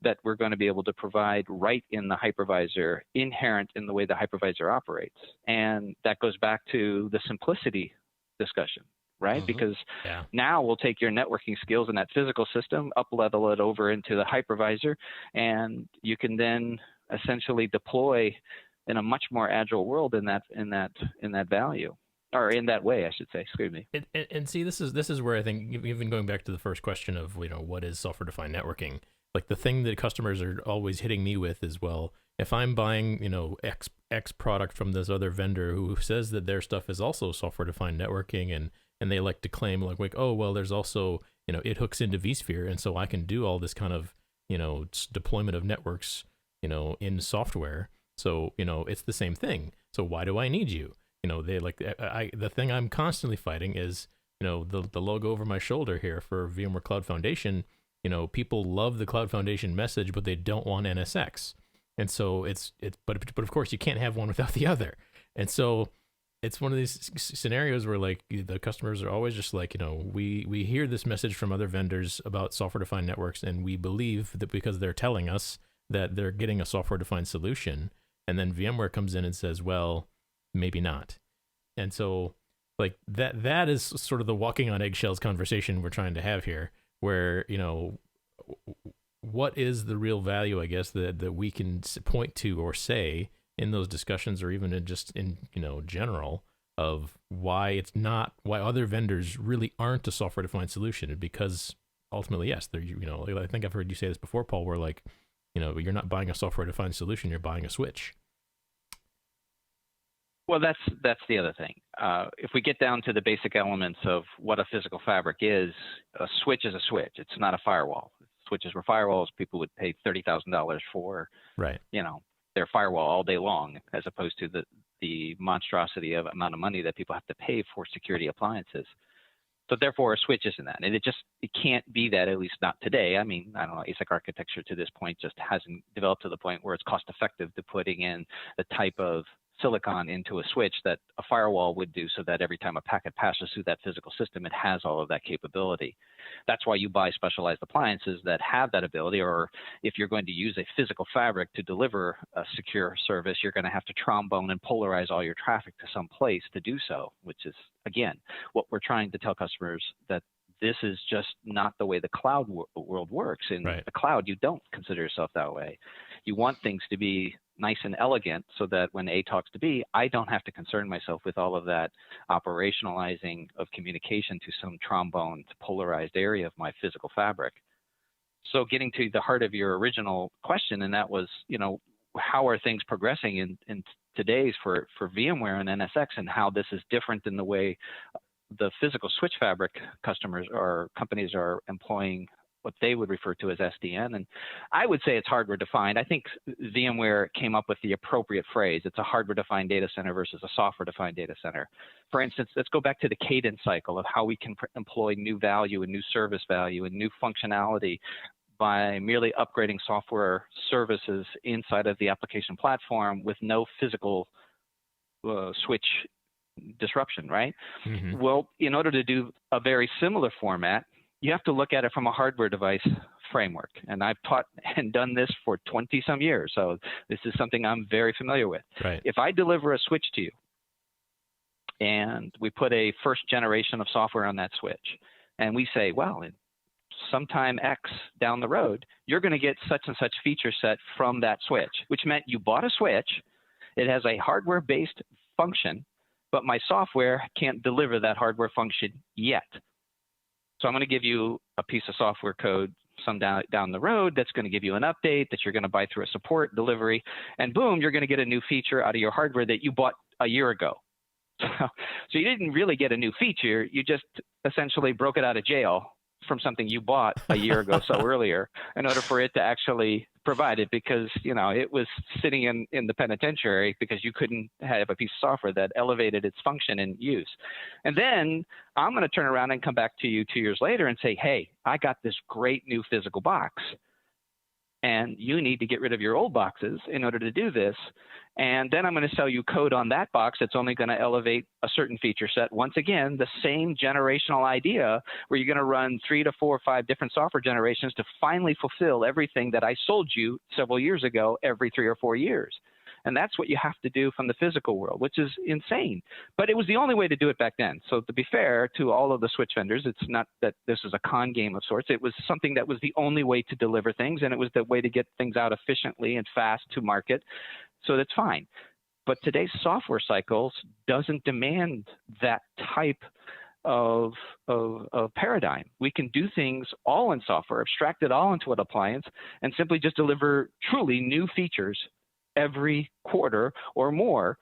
that we're going to be able to provide right in the hypervisor, inherent in the way the hypervisor operates. And that goes back to the simplicity discussion, right? Because now we'll take your networking skills in that physical system, up-level it over into the hypervisor, and you can then essentially deploy in a much more agile world in that value. Or in that way, I should say. Excuse me. And see, this is where I think, even going back to the first question of what is software-defined networking, like the thing that customers are always hitting me with is, well, if I'm buying X product from this other vendor who says that their stuff is also software-defined networking, and they like to claim like oh well, there's also it hooks into vSphere, and so I can do all this kind of deployment of networks in software. So it's the same thing. So why do I need you? They like the thing I'm constantly fighting is the logo over my shoulder here for VMware Cloud Foundation. People love the Cloud Foundation message, but they don't want NSX. And so but of course you can't have one without the other. And so it's one of these scenarios where like the customers are always just like, we hear this message from other vendors about software-defined networks, and we believe that because they're telling us that they're getting a software-defined solution, and then VMware comes in and says, well, maybe not. And so like that is sort of the walking on eggshells conversation we're trying to have here, where, what is the real value, I guess, that we can point to or say in those discussions, or even in general, of why other vendors really aren't a software defined solution. Because ultimately, yes, they're, I think I've heard you say this before, Paul, where like, you're not buying a software defined solution, you're buying a switch. Well, that's the other thing. If we get down to the basic elements of what a physical fabric is, a switch is a switch. It's not a firewall. Switches were firewalls. People would pay $30,000 for, right, their firewall all day long, as opposed to the monstrosity of amount of money that people have to pay for security appliances. So therefore, a switch isn't that, and it can't be that, at least not today. I mean, I don't know, ASIC architecture to this point just hasn't developed to the point where it's cost effective to putting in the type of silicon into a switch that a firewall would do, so that every time a packet passes through that physical system, it has all of that capability. That's why you buy specialized appliances that have that ability, or if you're going to use a physical fabric to deliver a secure service, you're going to have to trombone and polarize all your traffic to some place to do so, which is, again, what we're trying to tell customers, that this is just not the way the cloud world works. In right. the cloud, you don't consider yourself that way. You want things to be nice and elegant, so that when A talks to B, I don't have to concern myself with all of that operationalizing of communication to some trombone polarized area of my physical fabric. So getting to the heart of your original question, and that was, how are things progressing in today's for VMware and NSX, and how this is different than the way the physical switch fabric customers or companies are employing what they would refer to as SDN. And I would say it's hardware defined. I think VMware came up with the appropriate phrase. It's a hardware defined data center versus a software defined data center. For instance, let's go back to the cadence cycle of how we can employ new value and new service value and new functionality by merely upgrading software services inside of the application platform with no physical switch disruption, right? Mm-hmm. Well, in order to do a very similar format, you have to look at it from a hardware device framework. And I've taught and done this for 20 some years. So this is something I'm very familiar with. Right. If I deliver a switch to you and we put a first generation of software on that switch, and we say, well, in sometime X down the road, you're going to get such and such feature set from that switch, which meant you bought a switch. It has a hardware-based function, but my software can't deliver that hardware function yet. So I'm going to give you a piece of software code some down the road that's going to give you an update that you're going to buy through a support delivery, and boom, you're going to get a new feature out of your hardware that you bought a year ago. So you didn't really get a new feature. You just essentially broke it out of jail from something you bought a year ago so earlier in order for it to actually provide it, because it was sitting in the penitentiary because you couldn't have a piece of software that elevated its function and use. And then I'm going to turn around and come back to you 2 years later and say, hey, I got this great new physical box, and you need to get rid of your old boxes in order to do this. And then I'm going to sell you code on that box that's only going to elevate a certain feature set. Once again, the same generational idea where you're going to run 3 to 4 or 5 different software generations to finally fulfill everything that I sold you several years ago every 3 or 4 years. And that's what you have to do from the physical world, which is insane. But it was the only way to do it back then. So to be fair to all of the switch vendors, it's not that this is a con game of sorts. It was something that was the only way to deliver things, and it was the way to get things out efficiently and fast to market. So that's fine. But today's software cycles doesn't demand that type of paradigm. We can do things all in software, abstract it all into an appliance, and simply just deliver truly new features every quarter or more,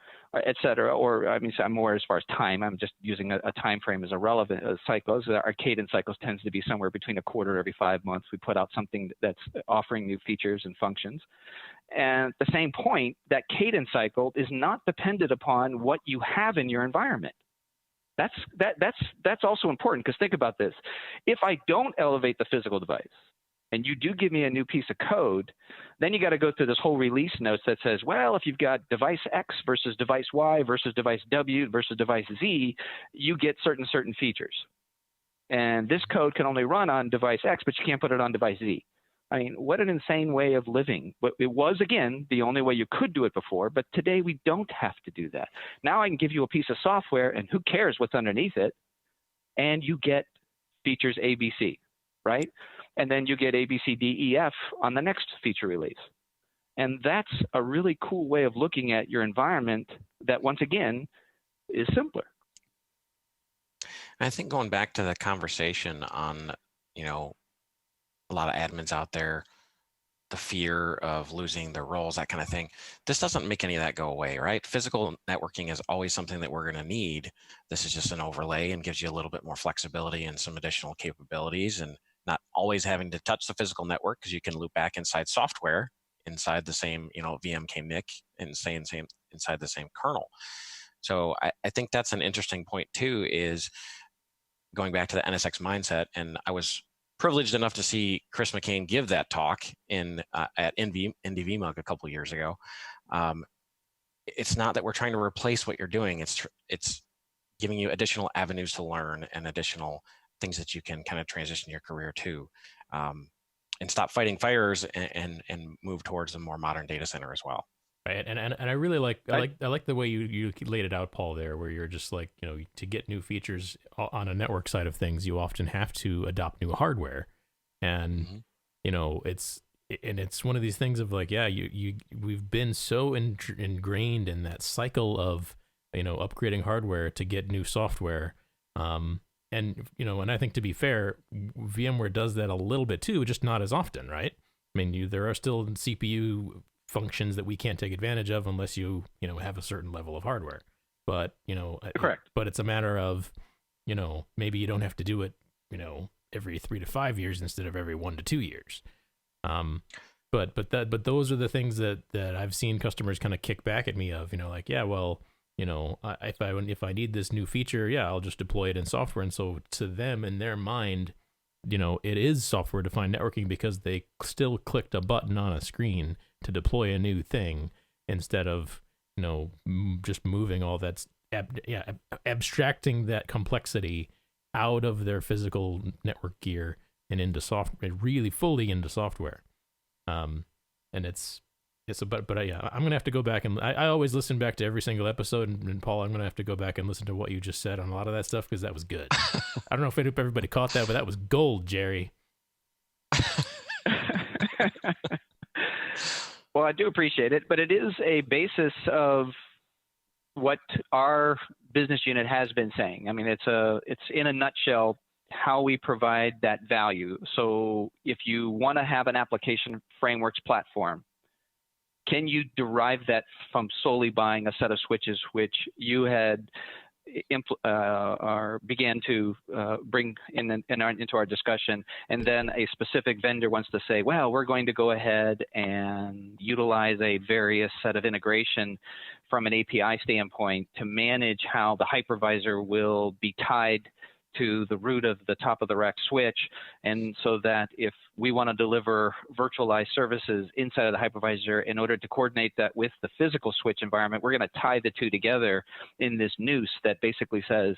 et cetera. Or I mean, more as far as time. I'm just using a time frame as a relevant cycle. Our cadence cycles tends to be somewhere between a quarter every 5 months. We put out something that's offering new features and functions. And at the same point, that cadence cycle is not dependent upon what you have in your environment. That's also important, because think about this. If I don't elevate the physical device, and you do give me a new piece of code, then you got to go through this whole release notes that says, well, if you've got device X versus device Y versus device W versus device Z, you get certain features. And this code can only run on device X, but you can't put it on device Z. I mean, what an insane way of living. But it was, again, the only way you could do it before, but today we don't have to do that. Now I can give you a piece of software, and who cares what's underneath it, and you get features A, B, C, right? And then you get A, B, C, D, E, F on the next feature release. And that's a really cool way of looking at your environment that, once again, is simpler. I think going back to the conversation on, a lot of admins out there, the fear of losing their roles, that kind of thing, this doesn't make any of that go away, right? Physical networking is always something that we're going to need. This is just an overlay and gives you a little bit more flexibility and some additional capabilities, and not always having to touch the physical network, because you can loop back inside software, inside the same, VMK NIC, and inside the same kernel. So I think that's an interesting point too, is going back to the NSX mindset. And I was privileged enough to see Chris McCain give that talk at NDVMUG a couple of years ago. It's not that we're trying to replace what you're doing. It's giving you additional avenues to learn and additional things that you can kind of transition your career to, and stop fighting fires and move towards a more modern data center as well. Right, and I really like the way you laid it out, Paul, there, where you're just like, to get new features on a network side of things, you often have to adopt new hardware, and it's one of these things of like, we've been so ingrained in that cycle of upgrading hardware to get new software, and I think, to be fair, VMware does that a little bit too, just not as often, right? I mean, there are still CPU functions that we can't take advantage of unless you have a certain level of hardware, but correct. But it's a matter of maybe you don't have to do it every 3 to 5 years instead of every 1 to 2 years. But those are the things that I've seen customers kind of kick back at me of, if I need this new feature, I'll just deploy it in software. And so to them, in their mind, it is software defined networking because they still clicked a button on a screen to deploy a new thing, instead of just moving all that abstracting that complexity out of their physical network gear and into software, really fully into software. And I'm gonna have to go back, and I always listen back to every single episode, and Paul, I'm gonna have to go back and listen to what you just said on a lot of that stuff, because that was good. I don't know if everybody caught that, but that was gold, Jerry. Well, I do appreciate it, but it is a basis of what our business unit has been saying. I mean, it's in a nutshell how we provide that value. So if you want to have an application frameworks platform, can you derive that from solely buying a set of switches, which you had began to bring into our discussion, and then a specific vendor wants to say, well, we're going to go ahead and utilize a various set of integration from an API standpoint to manage how the hypervisor will be tied to the root of the top of the rack switch, and so that if we want to deliver virtualized services inside of the hypervisor, in order to coordinate that with the physical switch environment, we're going to tie the two together in this noose that basically says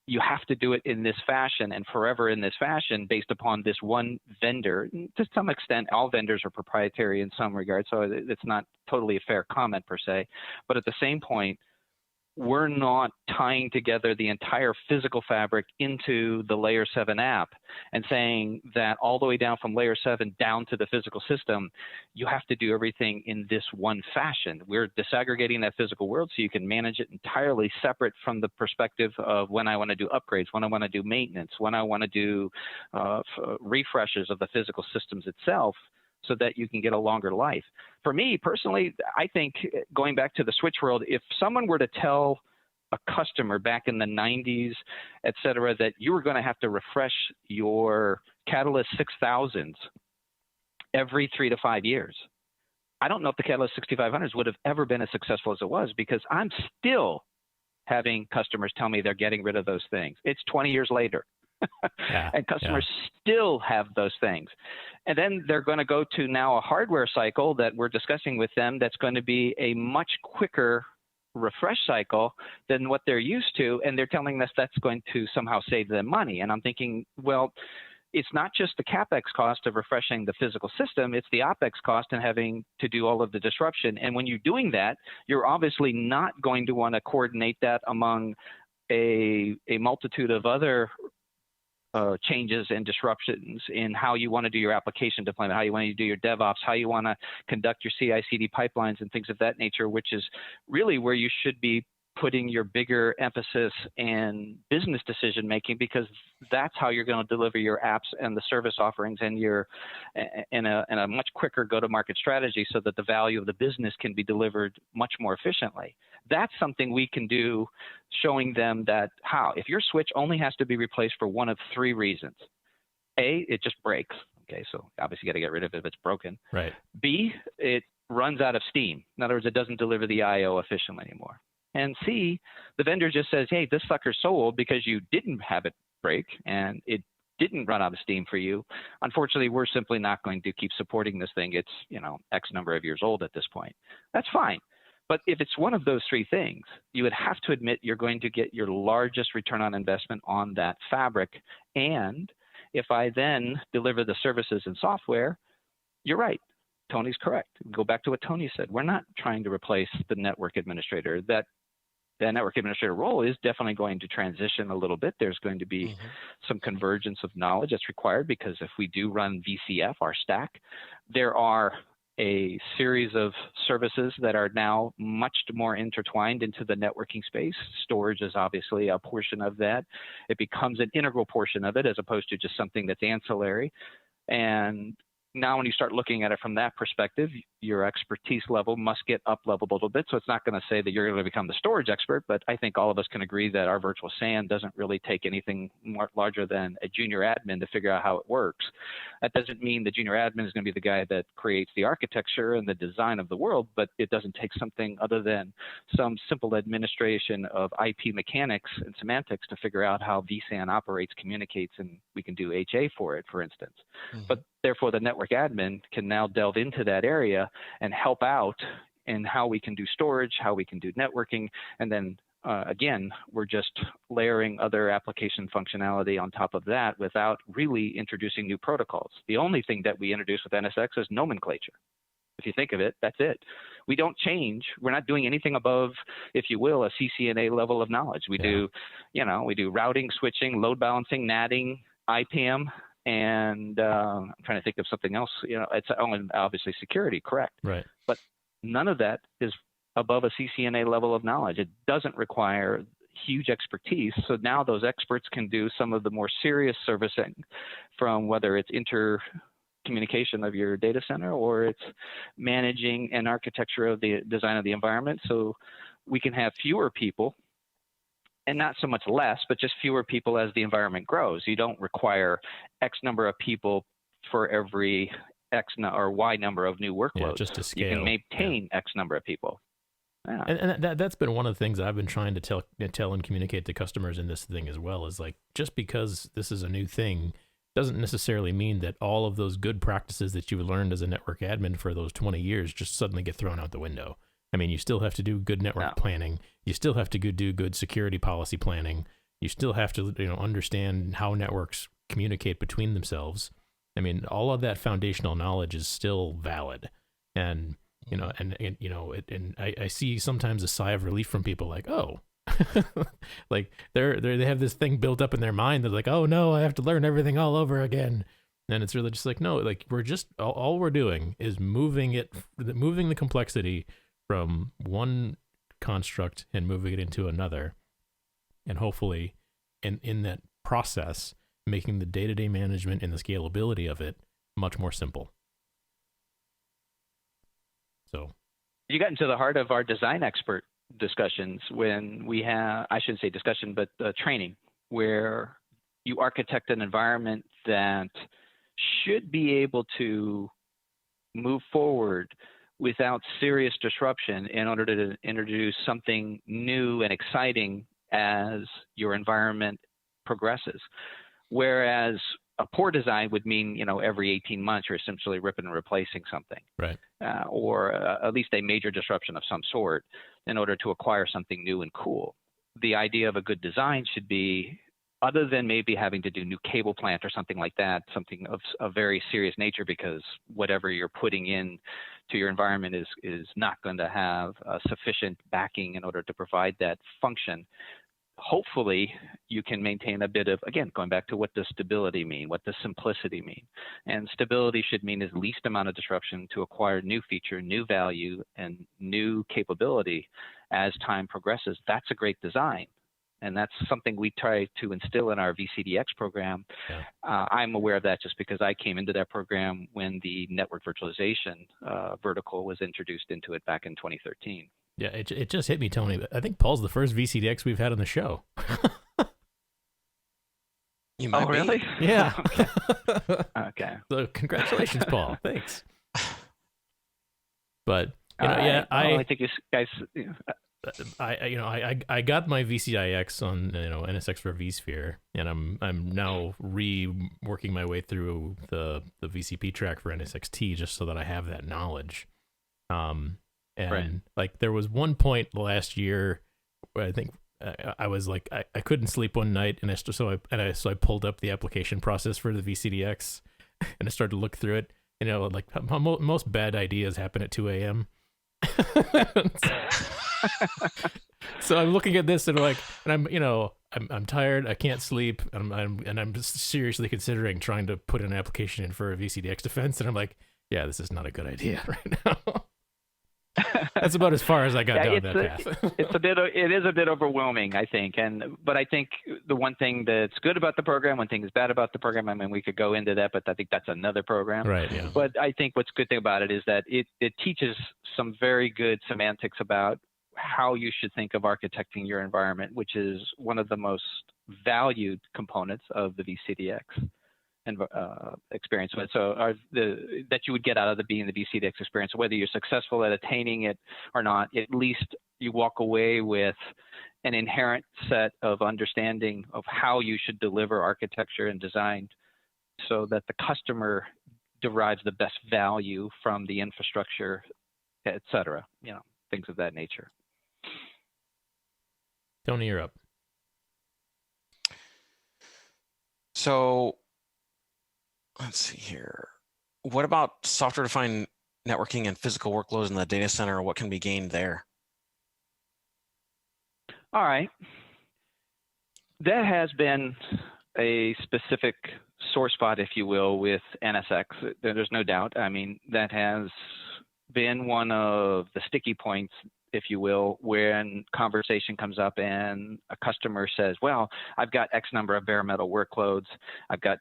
you have to do it in this fashion and forever in this fashion based upon this one vendor. To some extent, all vendors are proprietary in some regard, so it's not totally a fair comment per se. But at the same point, we're not tying together the entire physical fabric into the layer 7 app and saying that all the way down from layer 7 down to the physical system, you have to do everything in this one fashion. We're disaggregating that physical world so you can manage it entirely separate from the perspective of when I want to do upgrades, when I want to do maintenance, when I want to do refreshes of the physical systems itself, so that you can get a longer life. For me personally, I think, going back to the switch world, if someone were to tell a customer back in the 90s, et cetera, that you were going to have to refresh your Catalyst 6000s every 3 to 5 years, I don't know if the Catalyst 6500s would have ever been as successful as it was, because I'm still having customers tell me they're getting rid of those things. It's 20 years later. And customers still have those things. And then they're going to go to now a hardware cycle that we're discussing with them that's going to be a much quicker refresh cycle than what they're used to. And they're telling us that's going to somehow save them money. And I'm thinking, well, it's not just the CapEx cost of refreshing the physical system, it's the OpEx cost and having to do all of the disruption. And when you're doing that, you're obviously not going to want to coordinate that among a multitude of other changes and disruptions in how you want to do your application deployment, how you want to do your DevOps, how you want to conduct your CI/CD pipelines and things of that nature, which is really where you should be putting your bigger emphasis and business decision making, because that's how you're going to deliver your apps and the service offerings and your in a much quicker go-to-market strategy, so that the value of the business can be delivered much more efficiently. That's something we can do, showing them that how if your switch only has to be replaced for one of three reasons: A, it just breaks. Okay, so obviously you got to get rid of it if it's broken. Right. B, it runs out of steam. In other words, it doesn't deliver the I/O efficiently anymore. And C, the vendor just says, hey, this sucker's so old because you didn't have it break and it didn't run out of steam for you. Unfortunately, we're simply not going to keep supporting this thing. It's, X number of years old at this point. That's fine. But if it's one of those three things, you would have to admit you're going to get your largest return on investment on that fabric. And if I then deliver the services and software, you're right. Tony's correct. Go back to what Tony said. We're not trying to replace the network administrator. That network administrator role is definitely going to transition a little bit. There's going to be some convergence of knowledge that's required, because if we do run VCF, our stack, there are a series of services that are now much more intertwined into the networking space. Storage is obviously a portion of that. It becomes an integral portion of it as opposed to just something that's ancillary. And now when you start looking at it from that perspective, your expertise level must get up-leveled a little bit. So it's not going to say that you're going to become the storage expert, but I think all of us can agree that our virtual SAN doesn't really take anything more larger than a junior admin to figure out how it works. That doesn't mean the junior admin is going to be the guy that creates the architecture and the design of the world, but it doesn't take something other than some simple administration of IP mechanics and semantics to figure out how vSAN operates, communicates, and we can do HA for it, for instance. But therefore, the network admin can now delve into that area and help out in how we can do storage, how we can do networking, and then again, we're just layering other application functionality on top of that without really introducing new protocols. The only thing that we introduce with NSX is nomenclature. If you think of it, that's it. We don't change. We're not doing anything above, if you will, a CCNA level of knowledge. We do, we do routing, switching, load balancing, NATing, IPM, and I'm trying to think of something else. It's obviously security, correct? Right. But none of that is above a CCNA level of knowledge. It doesn't require huge expertise. So now those experts can do some of the more serious servicing, from whether it's intercommunication of your data center or it's managing an architecture of the design of the environment. So we can have fewer people, and not so much less, but just fewer people as the environment grows. You don't require X number of people for every or Y number of new workloads. Yeah, just to scale. You can maintain X number of people. Yeah. And that's been one of the things I've been trying to tell and communicate to customers in this thing as well, is like, just because this is a new thing doesn't necessarily mean that all of those good practices that you learned as a network admin for those 20 years just suddenly get thrown out the window. I mean, you still have to do good network planning. You still have to do good security policy planning. You still have to, understand how networks communicate between themselves. I mean, all of that foundational knowledge is still valid. And, I see sometimes a sigh of relief from people like, oh, like they have this thing built up in their mind. They're like, oh no, I have to learn everything all over again. And it's really just like, no, like we're just, all we're doing is moving the complexity from one construct and moving it into another, and hopefully in that process making the day-to-day management and the scalability of it much more simple. So you got into the heart of our design expert discussions when we have, I shouldn't say discussion, but training, where you architect an environment that should be able to move forward without serious disruption in order to introduce something new and exciting as your environment progresses. Whereas a poor design would mean, every 18 months you're essentially ripping and replacing something, Right. or at least a major disruption of some sort in order to acquire something new and cool. The idea of a good design should be, other than maybe having to do new cable plant or something like that, something of a very serious nature, because whatever you're putting in to your environment is not going to have sufficient backing in order to provide that function. Hopefully you can maintain a bit of, again, going back to what does stability mean? What does simplicity mean? And stability should mean as least amount of disruption to acquire new feature, new value, and new capability as time progresses. That's a great design. And that's something we try to instill in our VCDX program. Yeah. I'm aware of that just because I came into that program when the network virtualization vertical was introduced into it back in 2013. Yeah, it just hit me, Tony. I think Paul's the first VCDX we've had on the show. You might be. Really? Yeah. Okay. So congratulations, Paul. Thanks. But I think you guys. I got my VCDX on NSX for vSphere, and I'm now reworking my way through the VCP track for NSXT just so that I have that knowledge. And like there was one point last year where I think I was like I couldn't sleep one night, and so I pulled up the application process for the VCDX and I started to look through it. Like most bad ideas happen at 2 a.m. So I'm looking at this and I'm tired. I can't sleep. I'm seriously considering trying to put an application in for a VCDX defense, and I'm like, yeah, this is not a good idea right now. That's about as far as I got down that path. It is a bit overwhelming, I think. But I think the one thing that's good about the program, one thing that's bad about the program, I mean, we could go into that, but I think that's another program. Right. Yeah. But I think what's good thing about it is that it teaches some very good semantics about how you should think of architecting your environment, which is one of the most valued components of the VCDX and experience. So that you would get out of being the VCDX experience, whether you're successful at attaining it or not, at least you walk away with an inherent set of understanding of how you should deliver architecture and design so that the customer derives the best value from the infrastructure, et cetera, things of that nature. Tony, you're up. So let's see here. What about software-defined networking and physical workloads in the data center? What can be gained there? All right. That has been a specific sore spot, if you will, with NSX. There's no doubt. I mean, that has been one of the sticky points, if you will, when conversation comes up and a customer says, well, I've got X number of bare metal workloads. I've got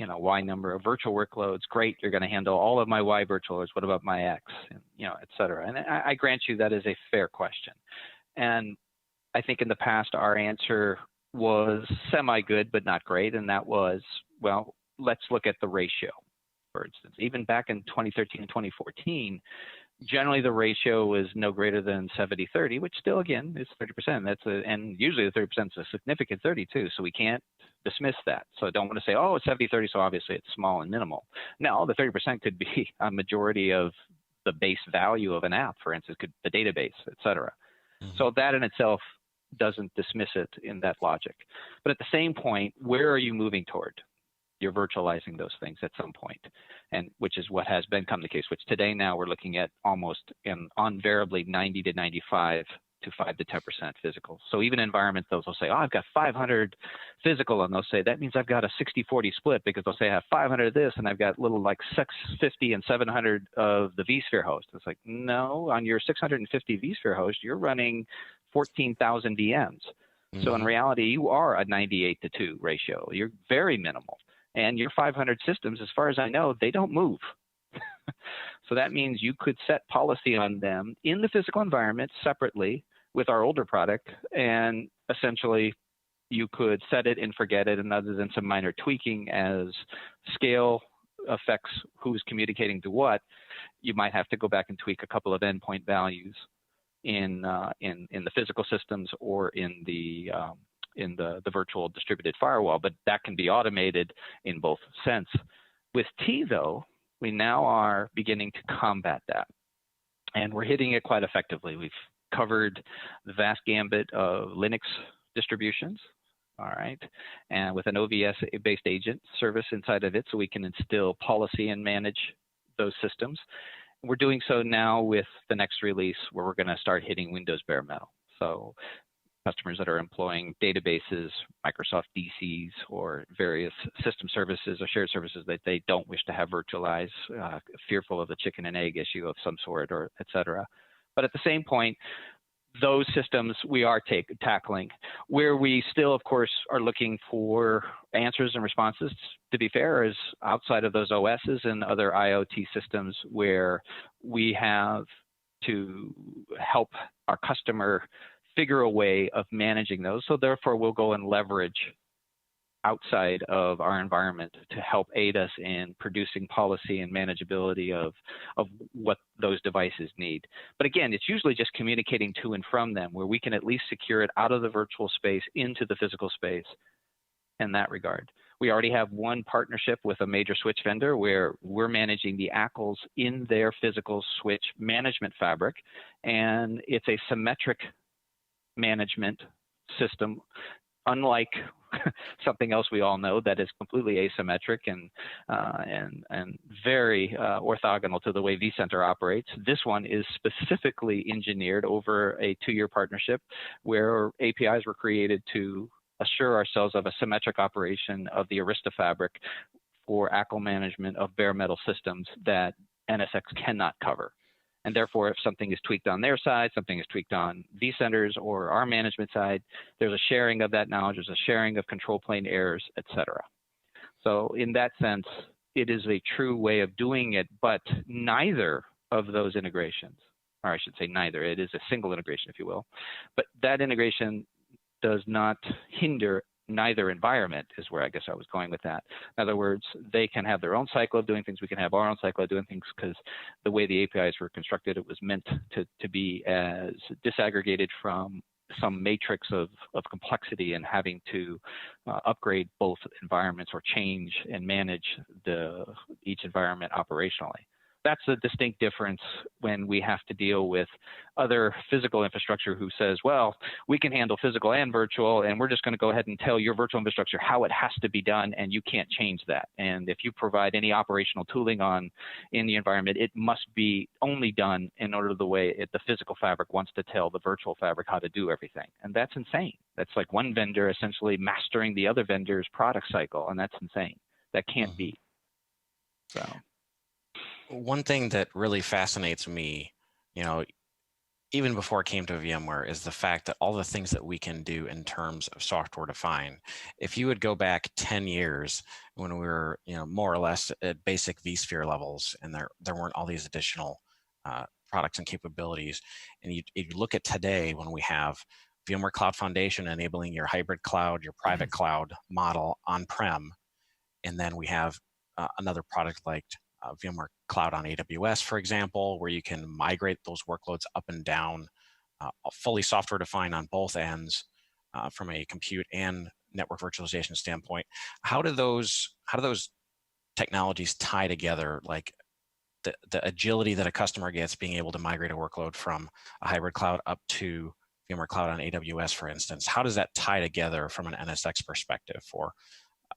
Y number of virtual workloads. Great, you're going to handle all of my Y virtuals. What about my X? And, et cetera. And I grant you that is a fair question. And I think in the past, our answer was semi-good, but not great. And that was, well, let's look at the ratio, for instance. Even back in 2013 and 2014, generally the ratio was no greater than 70-30, which still, again, is 30%. And usually the 30% is a significant 30 too. So we can't dismiss that. So I don't want to say, oh, it's 70-30, so obviously it's small and minimal. No, the 30% could be a majority of the base value of an app, for instance, the database, et cetera. Mm-hmm. So that in itself doesn't dismiss it in that logic. But at the same point, where are you moving toward? You're virtualizing those things at some point, and which is what has become the case, which today now we're looking at almost invariably 90 to 95 to 5 to 10% physical. So even environments, those will say, oh, I've got 500 physical, and they'll say, that means I've got a 60-40 split, because they'll say I have 500 of this, and I've got little like 650 and 700 of the vSphere host. It's like, no, on your 650 vSphere host, you're running 14,000 VMs. Mm-hmm. So in reality, you are a 98 to 2 ratio. You're very minimal. And your 500 systems, as far as I know, they don't move. So that means you could set policy on them in the physical environment separately with our older product, and essentially you could set it and forget it, and other than some minor tweaking as scale affects who's communicating to what, you might have to go back and tweak a couple of endpoint values in the physical systems or in the in the virtual distributed firewall, but that can be automated in both sense. With T, though, we now are beginning to combat that, and we're hitting it quite effectively. We've covered the vast gambit of Linux distributions, all right, and with an OVS-based agent service inside of it, so we can instill policy and manage those systems. We're doing so now with the next release, where we're going to start hitting Windows bare metal. So customers that are employing databases, Microsoft DCs, or various system services or shared services that they don't wish to have virtualized, fearful of the chicken and egg issue of some sort, or et cetera. But at the same point, those systems we are tackling. Where we still, of course, are looking for answers and responses, to be fair, is outside of those OSs and other IoT systems where we have to help our customer figure a way of managing those. So therefore, we'll go and leverage outside of our environment to help aid us in producing policy and manageability of what those devices need. But again, it's usually just communicating to and from them, where we can at least secure it out of the virtual space into the physical space in that regard. We already have one partnership with a major switch vendor where we're managing the ACLs in their physical switch management fabric, and it's a symmetric management system, unlike something else we all know that is completely asymmetric and very orthogonal to the way vCenter operates. This one is specifically engineered over a 2-year partnership where APIs were created to assure ourselves of a symmetric operation of the Arista fabric for ACL management of bare metal systems that NSX cannot cover. And therefore, if something is tweaked on their side, something is tweaked on vCenter's or our management side, there's a sharing of that knowledge, there's a sharing of control plane errors, et cetera. So in that sense, it is a true way of doing it, but neither of those integrations, or I should say neither, it is a single integration, if you will, but that integration does not hinder neither environment, is where I guess I was going with that. In other words, they can have their own cycle of doing things, we can have our own cycle of doing things, because the way the APIs were constructed, it was meant to be as disaggregated from some matrix of complexity and having to upgrade both environments or change and manage each environment operationally. That's a distinct difference when we have to deal with other physical infrastructure who says, well, we can handle physical and virtual, and we're just going to go ahead and tell your virtual infrastructure how it has to be done, and you can't change that. And if you provide any operational tooling in the environment, it must be only done in order to the way the physical fabric wants to tell the virtual fabric how to do everything. And that's insane. That's like one vendor essentially mastering the other vendor's product cycle, and that's insane. That can't be. So. One thing that really fascinates me, even before it came to VMware, is the fact that all the things that we can do in terms of software defined. If you would go back 10 years when we were, more or less at basic vSphere levels, and there weren't all these additional products and capabilities, and you look at today when we have VMware Cloud Foundation enabling your hybrid cloud, your private cloud model on-prem, and then we have another product like VMware Cloud on AWS, for example, where you can migrate those workloads up and down, fully software defined on both ends from a compute and network virtualization standpoint. How do those technologies tie together? Like the agility that a customer gets being able to migrate a workload from a hybrid cloud up to VMware Cloud on AWS, for instance, how does that tie together from an NSX perspective for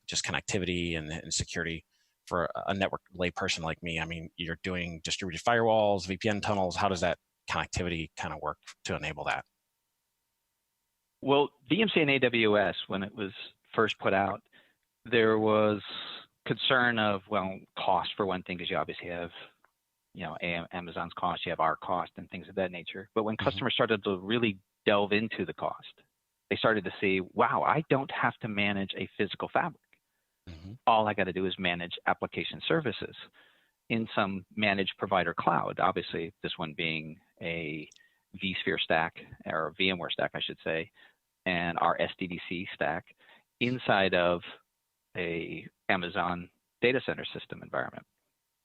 just connectivity and security? For a network layperson like me, I mean, you're doing distributed firewalls, VPN tunnels. How does that connectivity kind of work to enable that? Well, VMC and AWS, when it was first put out, there was concern of, cost for one thing, because you obviously have, Amazon's cost, you have our cost and things of that nature. But when customers started to really delve into the cost, they started to see, wow, I don't have to manage a physical fabric. All I got to do is manage application services in some managed provider cloud. Obviously, this one being a vSphere stack, or a VMware stack, I should say, and our SDDC stack inside of a Amazon data center system environment.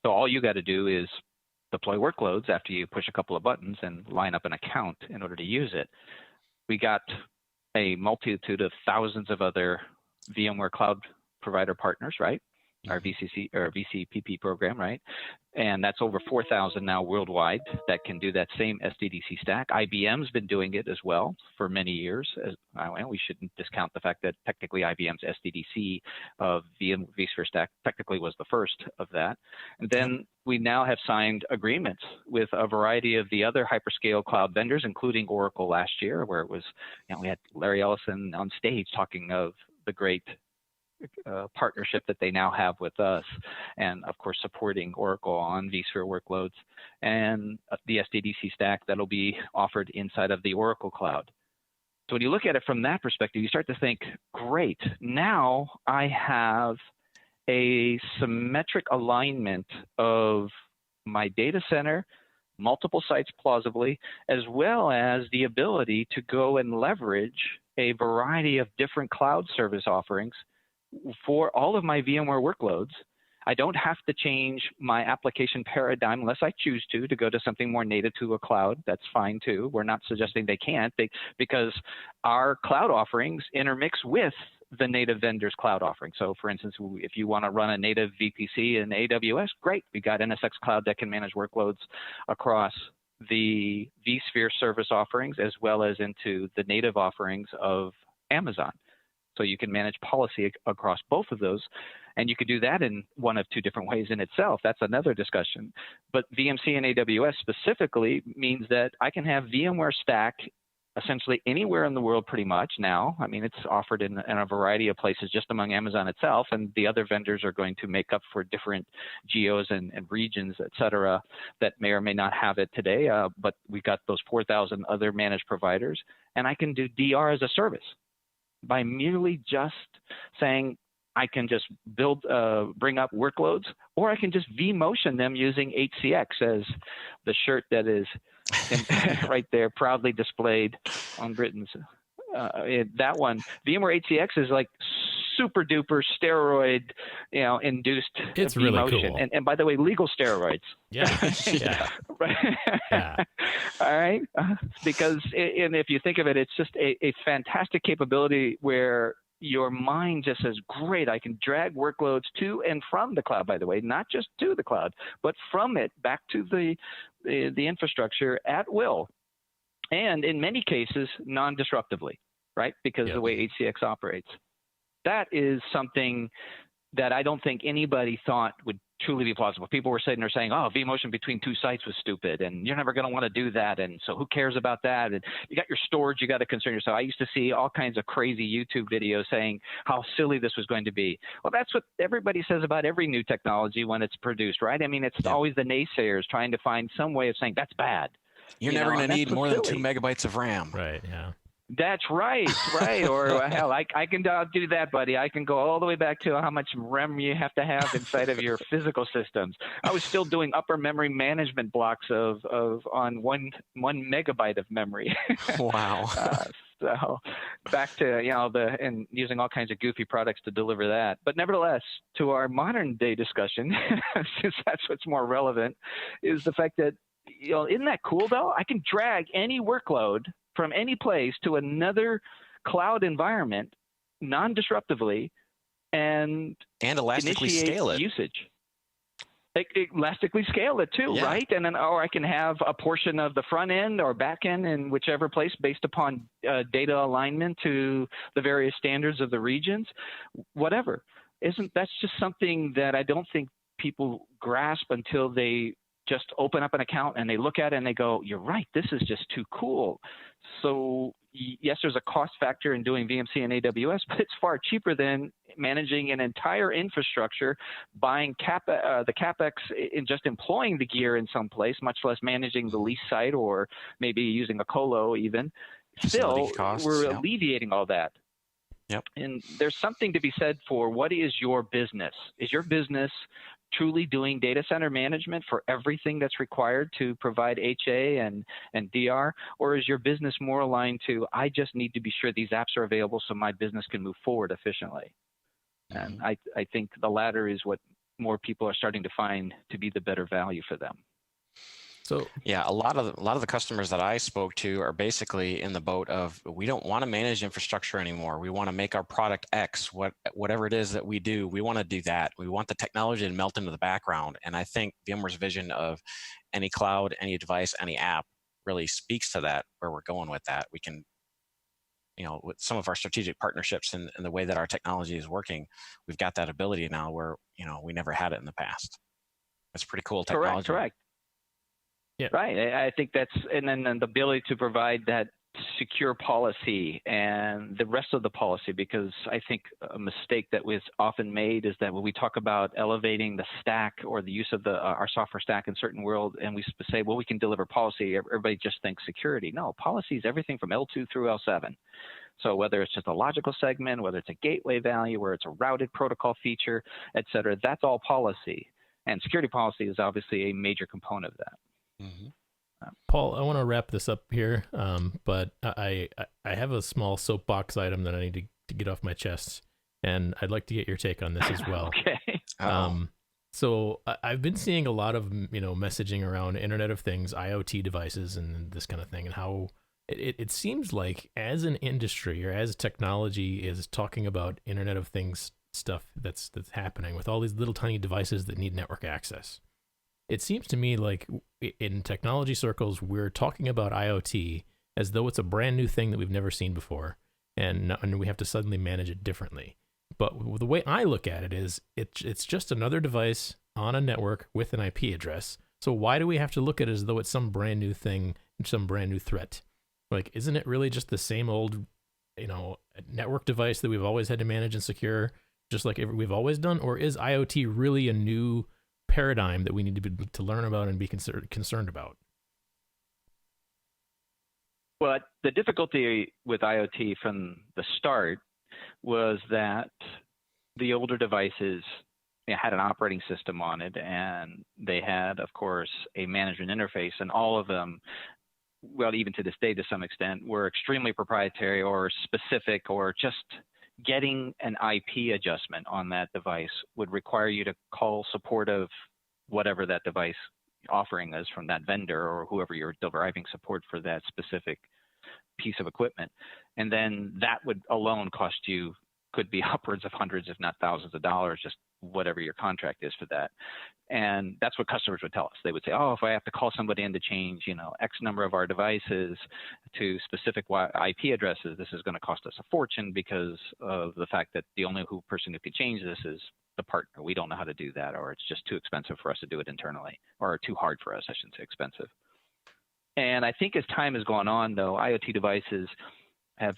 So all you got to do is deploy workloads after you push a couple of buttons and line up an account in order to use it. We got a multitude of thousands of other VMware cloud provider partners, right? Our VCC or VCPP program, right? And that's over 4,000 now worldwide that can do that same SDDC stack. IBM's been doing it as well for many years. Well, we shouldn't discount the fact that technically IBM's SDDC of vSphere stack technically was the first of that. And then we now have signed agreements with a variety of the other hyperscale cloud vendors, including Oracle last year, where it was, we had Larry Ellison on stage talking of the great partnership that they now have with us, and of course supporting Oracle on vSphere workloads and the SDDC stack that'll be offered inside of the Oracle cloud. So when you look at it from that perspective, you start to think, great, now I have a symmetric alignment of my data center, multiple sites plausibly, as well as the ability to go and leverage a variety of different cloud service offerings for all of my VMware workloads. I don't have to change my application paradigm unless I choose to go to something more native to a cloud. That's fine too. We're not suggesting they can't, because our cloud offerings intermix with the native vendor's cloud offering. So for instance, if you want to run a native VPC in AWS, great. We got NSX Cloud that can manage workloads across the vSphere service offerings as well as into the native offerings of Amazon. So you can manage policy across both of those. And you could do that in one of two different ways in itself. That's another discussion. But VMC and AWS specifically means that I can have VMware stack essentially anywhere in the world pretty much now. I mean, it's offered in a variety of places just among Amazon itself, and the other vendors are going to make up for different geos and regions, et cetera, that may or may not have it today. But we got those 4,000 other managed providers, and I can do DR as a service by merely just saying, I can just bring up workloads, or I can just vMotion them using HCX as the shirt that is right there, proudly displayed on Britain's. That one, VMware HCX is like super duper steroid, induced. It's really vMotion. cool. And by the way, legal steroids. Yeah. Yeah. Yeah. All right. Because, and if you think of it, it's just a fantastic capability where your mind just says, great, I can drag workloads to and from the cloud, by the way, not just to the cloud, but from it back to the infrastructure at will. And in many cases, non-disruptively, right? Because of the way HCX operates. That is something that I don't think anybody thought would truly be plausible. People were sitting there saying, oh, vMotion between two sites was stupid, and you're never going to want to do that, and so who cares about that? And you got your storage, you got to concern yourself. I used to see all kinds of crazy YouTube videos saying how silly this was going to be. Well, that's what everybody says about every new technology when it's produced, right? I mean, it's always the naysayers trying to find some way of saying that's bad. You're never going to need more than 2 megabytes of RAM. Right, yeah. That's right. Or hell, I can do that, buddy. I can go all the way back to how much RAM you have to have inside of your physical systems. I was still doing upper memory management blocks on one megabyte of memory. Wow. So back to and using all kinds of goofy products to deliver that. But nevertheless, to our modern day discussion, since that's what's more relevant, is the fact that isn't that cool though? I can drag any workload from any place to another cloud environment non-disruptively and elastically scale it. Usage. Elastically scale it too, right? And then, or I can have a portion of the front end or back end in whichever place based upon data alignment to the various standards of the regions, whatever. That's just something that I don't think people grasp until they just open up an account and they look at it and they go, you're right, this is just too cool. So yes, there's a cost factor in doing VMC and AWS, but it's far cheaper than managing an entire infrastructure, buying the CapEx in just employing the gear in some place, much less managing the lease site or maybe using a colo even. Still, we're alleviating all that. Yep. And there's something to be said for what is your business? Is your business truly doing data center management for everything that's required to provide HA and DR? Or is your business more aligned to, I just need to be sure these apps are available so my business can move forward efficiently? And I think the latter is what more people are starting to find to be the better value for them. So Yeah, a lot of the customers that I spoke to are basically in the boat of, we don't want to manage infrastructure anymore. We want to make our product X, whatever it is that we do, we want to do that. We want the technology to melt into the background. And I think VMware's vision of any cloud, any device, any app really speaks to that, where we're going with that. We can, with some of our strategic partnerships and the way that our technology is working, we've got that ability now where, we never had it in the past. It's pretty cool technology. Correct. Yeah. Right. I think that's, and then the ability to provide that secure policy and the rest of the policy, because I think a mistake that was often made is that when we talk about elevating the stack or the use of our software stack in certain world, and we say, well, we can deliver policy, everybody just thinks security. No, policy is everything from L2 through L7. So whether it's just a logical segment, whether it's a gateway value, where it's a routed protocol feature, et cetera, that's all policy. And security policy is obviously a major component of that. Mm-hmm. Paul, I want to wrap this up here, but I have a small soapbox item that I need to get off my chest, and I'd like to get your take on this as well. Okay. So I've been seeing a lot of messaging around Internet of Things, IoT devices, and this kind of thing, and how it seems like as an industry or as technology is talking about Internet of Things stuff that's happening with all these little tiny devices that need network access. It seems to me like in technology circles, we're talking about IoT as though it's a brand new thing that we've never seen before, and we have to suddenly manage it differently. But the way I look at it is it's just another device on a network with an IP address. So why do we have to look at it as though it's some brand new thing, some brand new threat? Like, isn't it really just the same old, network device that we've always had to manage and secure, just like we've always done? Or is IoT really a new paradigm that we need to learn about and be concerned about? Well, the difficulty with IoT from the start was that the older devices had an operating system on it, and they had, of course, a management interface, and all of them, well, even to this day to some extent, were extremely proprietary or specific, or just getting an IP adjustment on that device would require you to call support of whatever that device offering is from that vendor or whoever you're deriving support for that specific piece of equipment. And then that would alone cost you, could be upwards of hundreds, if not thousands of dollars, just whatever your contract is for that. And that's what customers would tell us. They would say, oh, if I have to call somebody in to change, X number of our devices to specific IP addresses, this is going to cost us a fortune because of the fact that the only person who could change this is the partner. We don't know how to do that, or it's just too expensive for us to do it internally, or too hard for us, I shouldn't say expensive. And I think as time has gone on, though, IoT devices have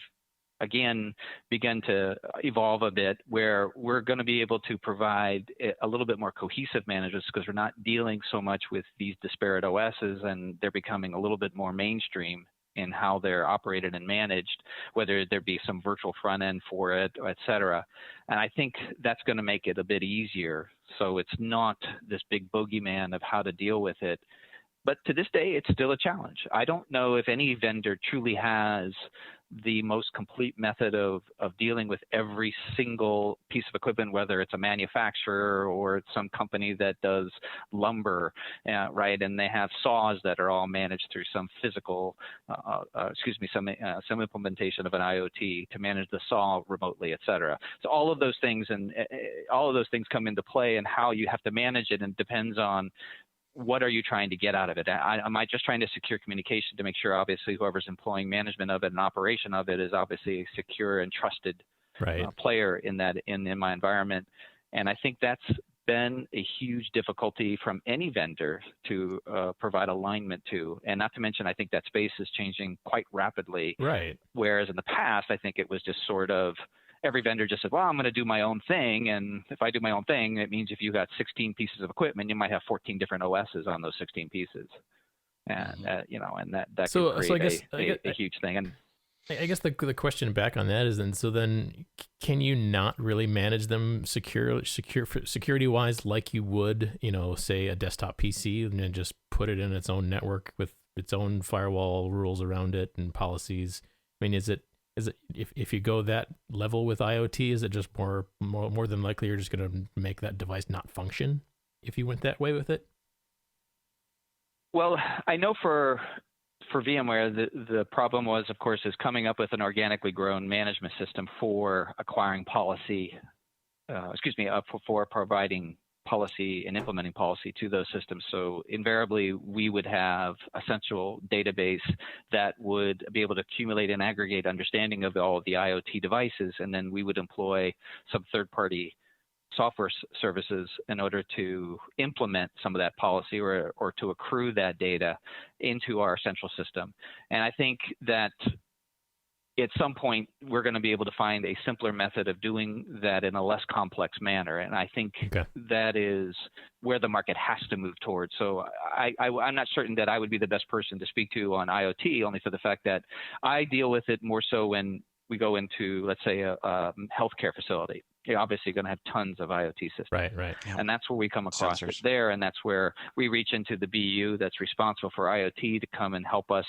again begun to evolve a bit, where we're going to be able to provide a little bit more cohesive management, because we're not dealing so much with these disparate OSs, and they're becoming a little bit more mainstream in how they're operated and managed, whether there be some virtual front end for it, et cetera. And I think that's going to make it a bit easier. So it's not this big bogeyman of how to deal with it. But to this day, it's still a challenge. I don't know if any vendor truly has the most complete method of dealing with every single piece of equipment, whether it's a manufacturer or it's some company that does lumber, right? And they have saws that are all managed through some physical, some implementation of an IoT to manage the saw remotely, et cetera. So all of those things come into play, and how you have to manage it, and depends on what are you trying to get out of it? Am I just trying to secure communication to make sure, obviously, whoever's employing management of it and operation of it is obviously a secure and trusted player in my environment? And I think that's been a huge difficulty from any vendor to provide alignment to. And not to mention, I think that space is changing quite rapidly. Right. Whereas in the past, I think it was just sort of, every vendor just said, well, I'm going to do my own thing. And if I do my own thing, it means if you got 16 pieces of equipment, you might have 14 different OSs on those 16 pieces. And, and that could create a huge thing. And I guess the question back on that is then can you not really manage them security wise like you would, say a desktop PC, and then just put it in its own network with its own firewall rules around it and policies? I mean, is it if you go that level with IoT, is it just more than likely you're just going to make that device not function if you went that way with it? Well, I know for VMware, the problem was, of course, is coming up with an organically grown management system for acquiring policy. For providing policy and implementing policy to those systems. So invariably, we would have a central database that would be able to accumulate and aggregate understanding of all of the IoT devices, and then we would employ some third-party software services in order to implement some of that policy or to accrue that data into our central system. And I think that at some point, we're going to be able to find a simpler method of doing that in a less complex manner. And I think that is where the market has to move towards. So I'm not certain that I would be the best person to speak to on IoT, only for the fact that I deal with it more so when we go into, let's say, a healthcare facility. You're obviously going to have tons of IoT systems. Right. Yeah. And that's where we come across Sensors. it there. And that's where we reach into the BU that's responsible for IoT to come and help us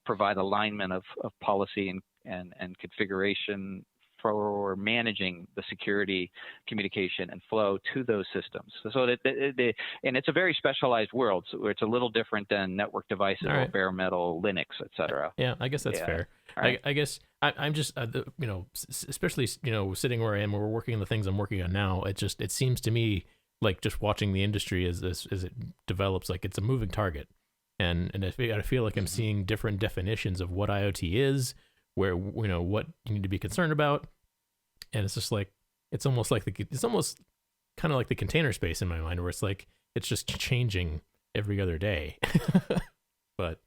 provide alignment of policy and configuration for managing the security, communication, and flow to those systems. So and it's a very specialized world, so it's a little different than network devices or bare metal Linux, et cetera. Yeah, I guess that's fair. Right. I guess I'm just, especially, sitting where I am, where we're working on the things I'm working on now, it seems to me like just watching the industry as it develops, like it's a moving target. And I feel like I'm seeing different definitions of what IoT is, where what you need to be concerned about, and it's just like it's almost kind of like the container space in my mind, where it's like it's just changing every other day. But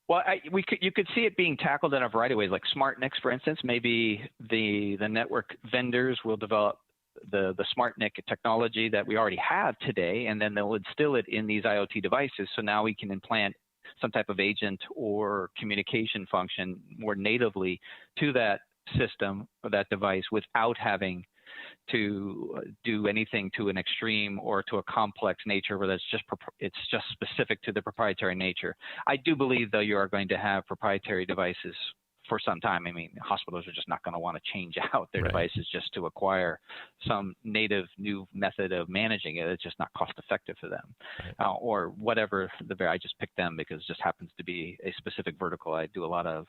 you could see it being tackled in a variety of ways, like SmartNICs, for instance. Maybe the network vendors will develop the SmartNIC technology that we already have today, and then they'll instill it in these IoT devices. So now we can implant some type of agent or communication function more natively to that system or that device without having to do anything to an extreme or to a complex nature where it's just specific to the proprietary nature. I do believe, though, you are going to have proprietary devices for some time. I mean, hospitals are just not going to want to change out their devices just to acquire some native new method of managing it. It's just not cost effective for them, or whatever. I just picked them because it just happens to be a specific vertical I do a lot of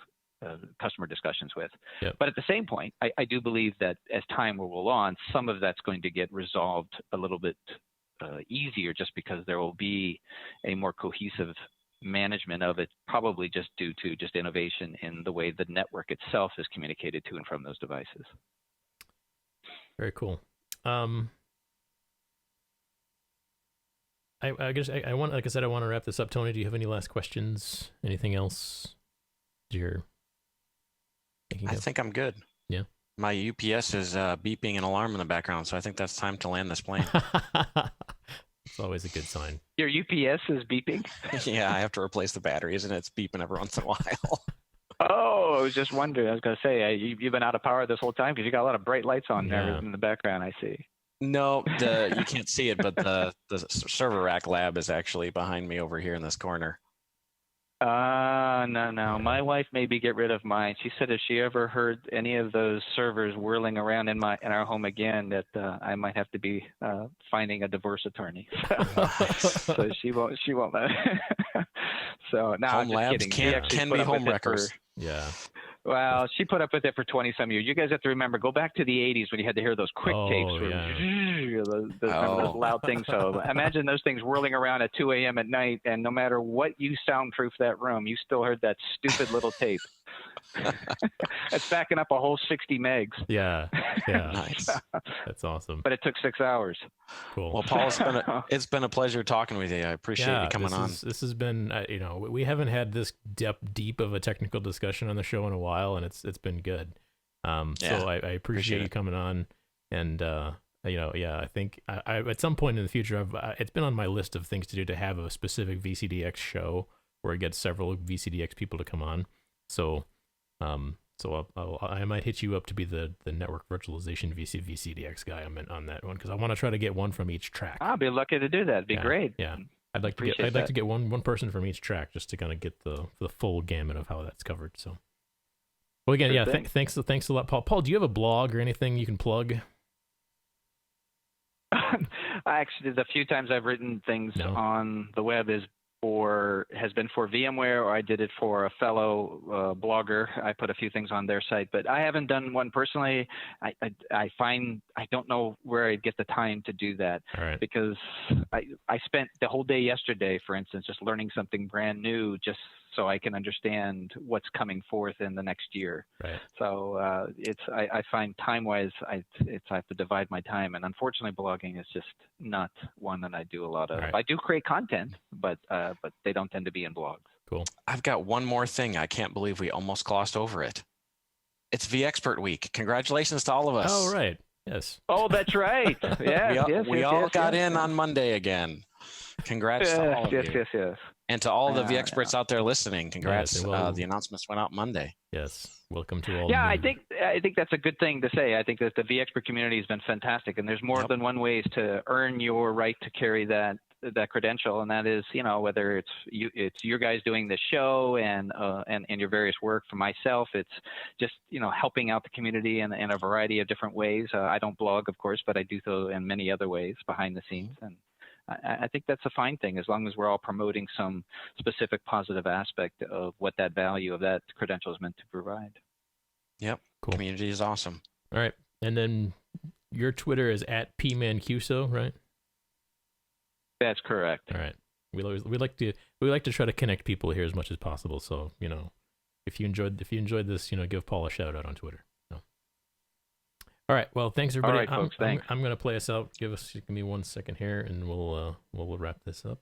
customer discussions with. Yep. But at the same point, I do believe that as time will roll on, some of that's going to get resolved a little bit easier, just because there will be a more cohesive management of it, probably just due to just innovation in the way the network itself is communicated to and from those devices. Very cool. I guess I want, like I said, I want to wrap this up. Tony, do you have any last questions? Anything else you're thinking of? I think I'm good. Yeah. My UPS is beeping an alarm in the background, so I think that's time to land this plane. It's always a good sign. Your UPS is beeping? Yeah, I have to replace the batteries, and it's beeping every once in a while. Oh, I was just wondering. I was going to say, you've been out of power this whole time because you got a lot of bright lights on there in the background, I see. No, you can't see it, but the server rack lab is actually behind me over here in this corner. No. My wife made me get rid of mine. She said if she ever heard any of those servers whirling around in our home again, that I might have to be finding a divorce attorney. So she won't let it. So now home I'm labs just kidding. can be home wreckers. Yeah. Well, she put up with it for 20-some years. You guys have to remember, go back to the 80s when you had to hear those quick tapes. Those loud things. So imagine those things whirling around at 2 a.m. at night, and no matter what you soundproof that room, you still heard that stupid little tape. It's backing up a whole 60 megs. Yeah. Nice. That's awesome. But it took 6 hours. Cool. Well, Paul, it's been a pleasure talking with you. I appreciate you coming on. This has been, we haven't had this deep of a technical discussion on the show in a while, and it's been good. So I appreciate you coming on, and I think I at some point in the future, it's been on my list of things to do to have a specific VCDX show where I get several VCDX people to come on. So I might hit you up to be the network virtualization VCDX guy on that one, because I want to try to get one from each track. I'll be lucky to do that. It'd be great. Yeah, I'd like to get one person from each track, just to kind of get the full gamut of how that's covered. So, well, again, thanks a lot, Paul. Paul, do you have a blog or anything you can plug? Actually, the few times I've written things on the web is or has been for VMware, or I did it for a fellow blogger. I put a few things on their site, but I haven't done one personally. I find I don't know where I'd get the time to do that, because I spent the whole day yesterday, for instance, just learning something brand new, just so I can understand what's coming forth in the next year. Right. So I find time-wise, I have to divide my time, and unfortunately, blogging is just not one that I do a lot of. Right. I do create content, but they don't tend to be in blogs. Cool. I've got one more thing. I can't believe we almost glossed over it. It's vExpert Week. Congratulations to all of us. Oh, right. Yes. Oh, that's right. Yeah. we all got in on Monday again. Congrats to all of you. Yes. And to all the vExperts out there listening, congrats. Yes, well, the announcements went out Monday. Yes. Welcome to all. Yeah, I think that's a good thing to say. I think that the vExpert community has been fantastic, and there's more than one ways to earn your right to carry that credential, and that is, whether it's you guys doing the show and your various work. For myself, it's just helping out the community in a variety of different ways. I don't blog, of course, but I do so in many other ways behind the scenes, and I think that's a fine thing, as long as we're all promoting some specific positive aspect of what that value of that credential is meant to provide. Yep. Cool. Community is awesome. All right. And then your Twitter is @pmancuso, right? That's correct. All right. We like to try to connect people here as much as possible. So, if you enjoyed this, give Paul a shout out on Twitter. All right. Well, thanks everybody. All right, folks. Thanks. I'm going to play us out. Give me 1 second here, and we'll wrap this up.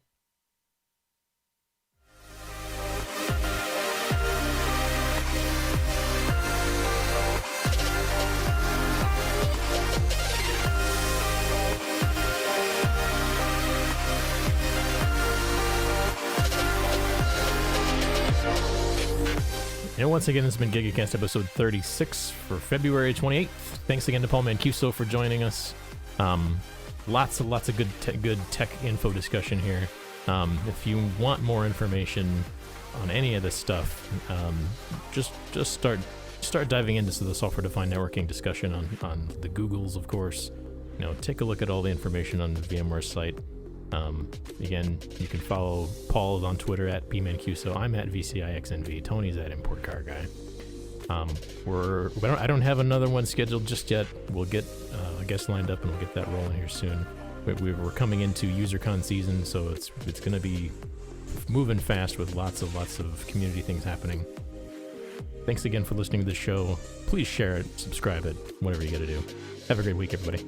And once again, this has been Gigacast episode 36 for February 28th. Thanks again to Paul Mancuso for joining us. Lots of good tech info discussion here. If you want more information on any of this stuff, just start diving into the software-defined networking discussion on the Googles, of course. Take a look at all the information on the VMware site. Again, you can follow Paul on Twitter @pmancuso. I'm @VCIXNV. Tony's @ImportCarGuy. I don't have another one scheduled just yet. We'll get a guest lined up and we'll get that rolling here soon. We're coming into UserCon season, so it's going to be moving fast with lots of community things happening. Thanks again for listening to the show. Please share it, subscribe it, whatever you got to do. Have a great week, everybody.